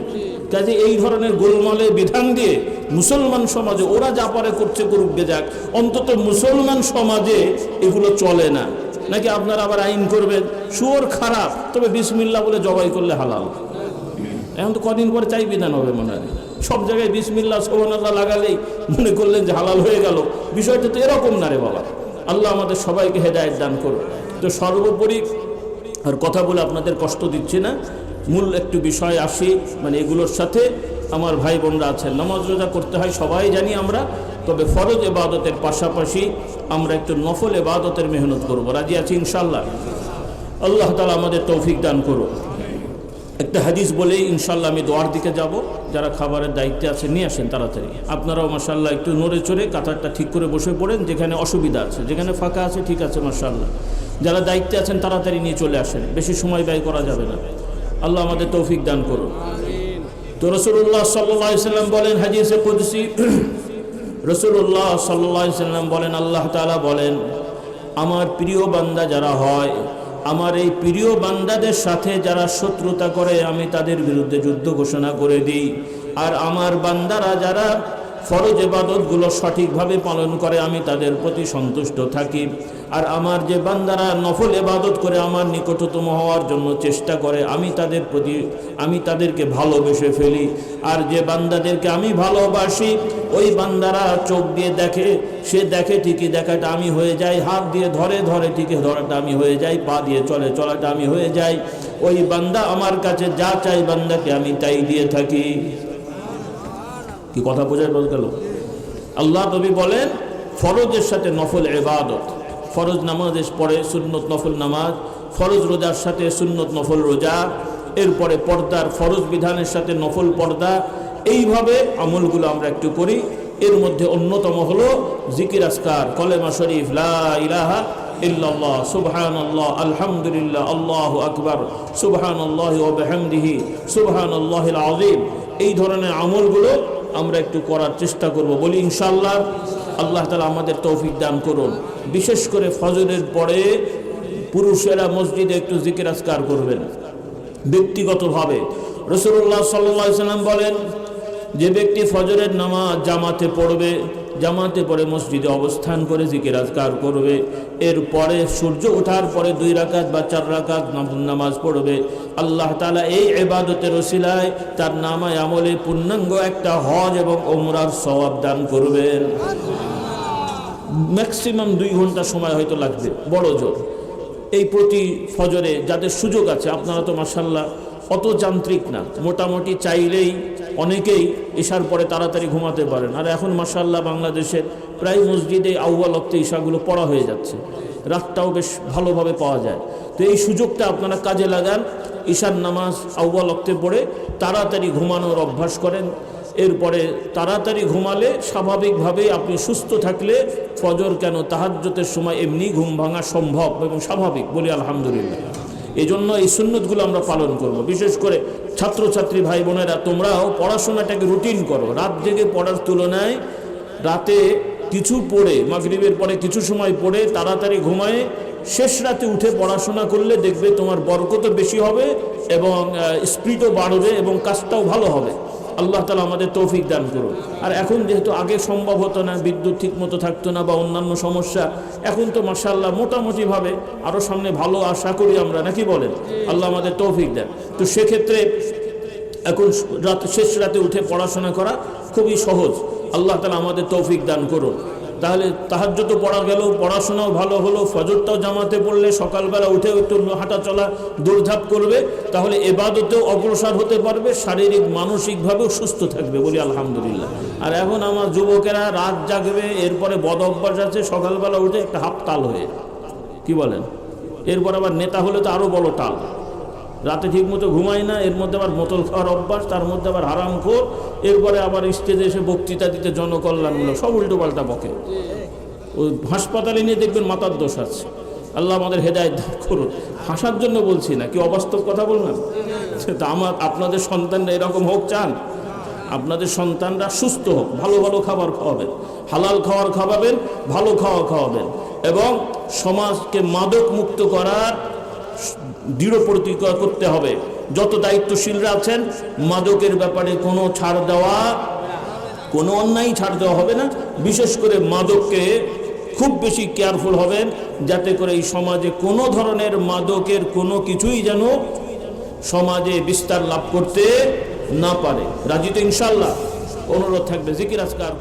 কাজে এই ধরনের গোলমালে বিধান দিয়ে মুসলমান সমাজে ওরা যা পারে করছে, করুক গে যাক, অন্তত মুসলমান সমাজে এগুলো চলে না। নাকি আপনারা আবার আইন করবেন শুয়োর খারাপ, তবে বিসমিল্লাহ বলে জবাই করলে হালাল। এখন তো কদিন পরে চাই বিধান হবে মনে হয়, সব জায়গায় বিসমিল্লাহ সুবহানাল্লাহ লাগালেই মনে করলেন যে হালাল হয়ে গেল। বিষয়টা তো এরকম না রে বাবা। আল্লাহ আমাদের সবাইকে হেদায়েত দান করুন। তো সর্বোপরি আর কথা বলে আপনাদের কষ্ট দিচ্ছি না, মূল একটু বিষয় আসি, মানে এগুলোর সাথে আমার ভাই বোনরা আছেন, নামাজ রোজা করতে হয় সবাই জানি আমরা, তবে ফরজ ইবাদতের পাশাপাশি আমরা একটু নফল ইবাদতের মেহনত করব। রাজি আছি ইনশাআল্লাহ? আল্লাহ তাআলা আমাদের তৌফিক দান করুন। একটা হাদিস বলেই ইনশাআল্লাহ আমি দোয়ার দিকে যাব। যারা খাবারের দায়িত্বে আছে নিয়ে আসেন তাড়াতাড়ি। আপনারাও মাশাআল্লাহ একটু নড়ে চড়ে কাতারটা ঠিক করে বসে পড়েন, যেখানে অসুবিধা আছে, যেখানে ফাঁকা আছে ঠিক আছে মাশাআল্লাহ। যারা দায়িত্বে আছেন তাড়াতাড়ি নিয়ে চলে আসেন, বেশি সময় ব্যয় করা যাবে না। আল্লাহ আমাদের তৌফিক দান করুন। তো রাসূলুল্লাহ সাল্লাল্লাহু আলাইহি ওয়াসাল্লাম বলেন হাদিসে কুদসি, রাসূলুল্লাহ সাল্লাল্লাহু আলাইহি ওয়াসাল্লাম বলেন, আল্লাহ তাআলা বলেন, আমার প্রিয় বান্দা যারা হয়, আমার এই প্রিয় বান্দাদের সাথে যারা শত্রুতা করে আমি তাদের বিরুদ্ধে যুদ্ধ ঘোষণা করে দিই। আর আমার বান্দারা যারা ফরজ ইবাদতগুলো সঠিকভাবে পালন করে আমি তাদের প্রতি সন্তুষ্ট থাকি। আর আমার যে বান্দারা নফল ইবাদত করে আমার নিকটতম হওয়ার জন্য চেষ্টা করে আমি তাদেরকে ভালোবেসে ফেলি। আর যে বান্দাদেরকে আমি ভালোবাসি ওই বান্দারা চোখ দিয়ে দেখে, সে দেখে ঠিকই দেখাটা আমি হয়ে যাই, হাত দিয়ে ধরে ঠিকই ধরাটা আমি হয়ে যাই, পা দিয়ে চলাটা আমি হয়ে যাই। ওই বান্দা আমার কাছে যা চাই বান্দাকে আমি তাই দিয়ে থাকি। কি কথা বোঝায় বল গেল? আল্লাহ নবী বলেন ফরজের সাথে নফল ইবাদত, ফরজ নামাজের পরে সুন্নত নফল নামাজ, ফরজ রোজার সাথে সুন্নত নফল রোজা, এরপরে পর্দার ফরজ বিধানের সাথে নফল পর্দা, এইভাবে আমলগুলো আমরা একটু করি। এর মধ্যে অন্যতম হলো জিকির আজকার, কলেমা শরীফ, লা ইলাহা ইল্লাল্লাহ, সুবহানাল্লাহ, আলহামদুলিল্লাহ, আল্লাহু আকবার, সুবহানাল্লাহি ওয়া বিহামদিহি, সুবহানাল্লাহিল আযীম। এই ধরনের আমলগুলো আমরা একটু করার চেষ্টা করব, বলি ইনশাআল্লাহ। আল্লাহ তাআলা আমাদের তৌফিক দান করুন। বিশেষ করে ফজরের পরে পুরুষেরা মসজিদে একটু জিকির আজকার করবেন ব্যক্তিগতভাবে। রাসূলুল্লাহ সাল্লাল্লাহু আলাইহি ওয়াসাল্লাম বলেন, যে ব্যক্তি ফজরের নামাজ জামাতে পড়বে, জামাতে পড়ে মসজিদে অবস্থান করে জিকির আজকার করবে, এরপরে সূর্য ওঠার পরে 2 রাকাত বা 4 রাকাত নামাজ পড়বে, আল্লাহ তাআলা এই ইবাদতের ওসিলায় তার নামায় আমলে পূর্ণাঙ্গ একটা হজ এবং ওমরার সওয়াব দান করবেন। ম্যাক্সিমাম 2 ঘন্টা সময় হয়তো লাগবে, বড় জোর। এই প্রতি ফজরে যাদের সুযোগ আছে, আপনারা তো মাশাআল্লাহ অত যান্ত্রিক না, মোটামুটি চাইলেই অনেকেই ঈশার পরে তাড়াতাড়ি ঘুমাতে পারেন। আর এখন মাশাআল্লাহ বাংলাদেশের প্রায় মসজিদে আউয়াল ওয়াক্তে ঈশাগুলো পড়া হয়ে যাচ্ছে, রাতটাও বেশ ভালোভাবে পাওয়া যায়। তো এই সুযোগটা আপনারা কাজে লাগান, ঈশার নামাজ আউয়াল ওয়াক্তে পড়ে তাড়াতাড়ি ঘুমানোর অভ্যাস করেন। এরপরে তাড়াতাড়ি ঘুমালে স্বাভাবিকভাবেই আপনি সুস্থ থাকলে ফজর কেন তাহাজ্জুদের সময় এমনি ঘুম ভাঙা সম্ভব এবং স্বাভাবিক, বলি আলহামদুলিল্লাহ। এই জন্য এই সুন্নতগুলো আমরা পালন করব। বিশেষ করে ছাত্রছাত্রী ভাই বোনেরা, তোমরাও পড়াশোনাটাকে রুটিন করো। রাত জেগে পড়ার তুলনায় রাতে কিছু পড়ে, মাগরিবের পরে কিছু সময় পড়ে তাড়াতাড়ি ঘুমায় শেষ রাতে উঠে পড়াশোনা করলে দেখবে তোমার বরকতও বেশি হবে এবং স্পিডও বাড়বে এবং কাজটাও ভালো হবে। আল্লাহ তাআলা আমাদের তৌফিক দান করুন। আর এখন যেহেতু আগে সম্ভব হতো না, বিদ্যুৎ ঠিক মতো থাকতো না বা অন্যান্য সমস্যা, এখন তো মাশাআল্লাহ মোটামুটিভাবে আরও সামনে ভালো আশা করি আমরা, নাকি বলেন? আল্লাহ আমাদের তৌফিক দেন। তো সেক্ষেত্রে এখন শেষ রাতে উঠে পড়াশোনা করা খুবই সহজ। আল্লাহ তাআলা আমাদের তৌফিক দান করুন। তাহলে তাহাজ্জুদ পড়া গেল, পড়াশোনাও ভালো হলো, ফজরটাও জামাতে পড়লে সকালবেলা উঠেও একটু হাঁটা চলা দৌড়ঝাঁপ করবে, তাহলে ইবাদতেও অগ্রসর হতে পারবে, শারীরিক মানসিকভাবেও সুস্থ থাকবে, বলি আলহামদুলিল্লাহ। আর এখন আমার যুবকেরা রাত জাগবে, এরপরে বদ অভ্যাস আছে সকালবেলা উঠে একটা হাফ তাল হয়ে, কি বলেন? এরপর আবার নেতা হলে তো আরও বড় টাল, রাতে ঠিক মতো ঘুমায় না, এর মধ্যে আবার বোতল খাওয়ার অভ্যাস, তার মধ্যে আবার হারামখোর, এরপরে আবার স্টেজে এসে বক্তৃতা দিতে জনকল্যাণমূলক সব উল্টো পাল্টা বকে। ওই হাসপাতালে নিয়ে দেখবেন মাথার দোষ আছে। আল্লাহ আমাদের হেদায়েত দান করুন। হাসার জন্য বলছি না, কি অবাস্তব কথা বললাম? তা আপনাদের সন্তানরা এরকম হোক চান? আপনাদের সন্তানরা সুস্থ হোক, ভালো ভালো খাবার খাওয়াবেন, হালাল খাবার খাওয়াবেন, ভালো খাওয়া খাওয়াবেন এবং সমাজকে মাদক মুক্ত করার দৃঢ় প্রতিজ্ঞা করতে হবে। যত দায়িত্বশীলরা আছেন, মাদকের ব্যাপারে কোনো ছাড় দেওয়া, কোনো অন্যায় ছাড় দেওয়া হবে না। বিশেষ করে মাদককে খুব বেশি কেয়ারফুল হবেন, যাতে করে এই সমাজে কোনো ধরনের মাদকের কোনো কিছুই যেন সমাজে বিস্তার লাভ করতে না পারে। রাজি তো ইনশাআল্লাহ? অনুরোধ থাকবে জিকির আজকার।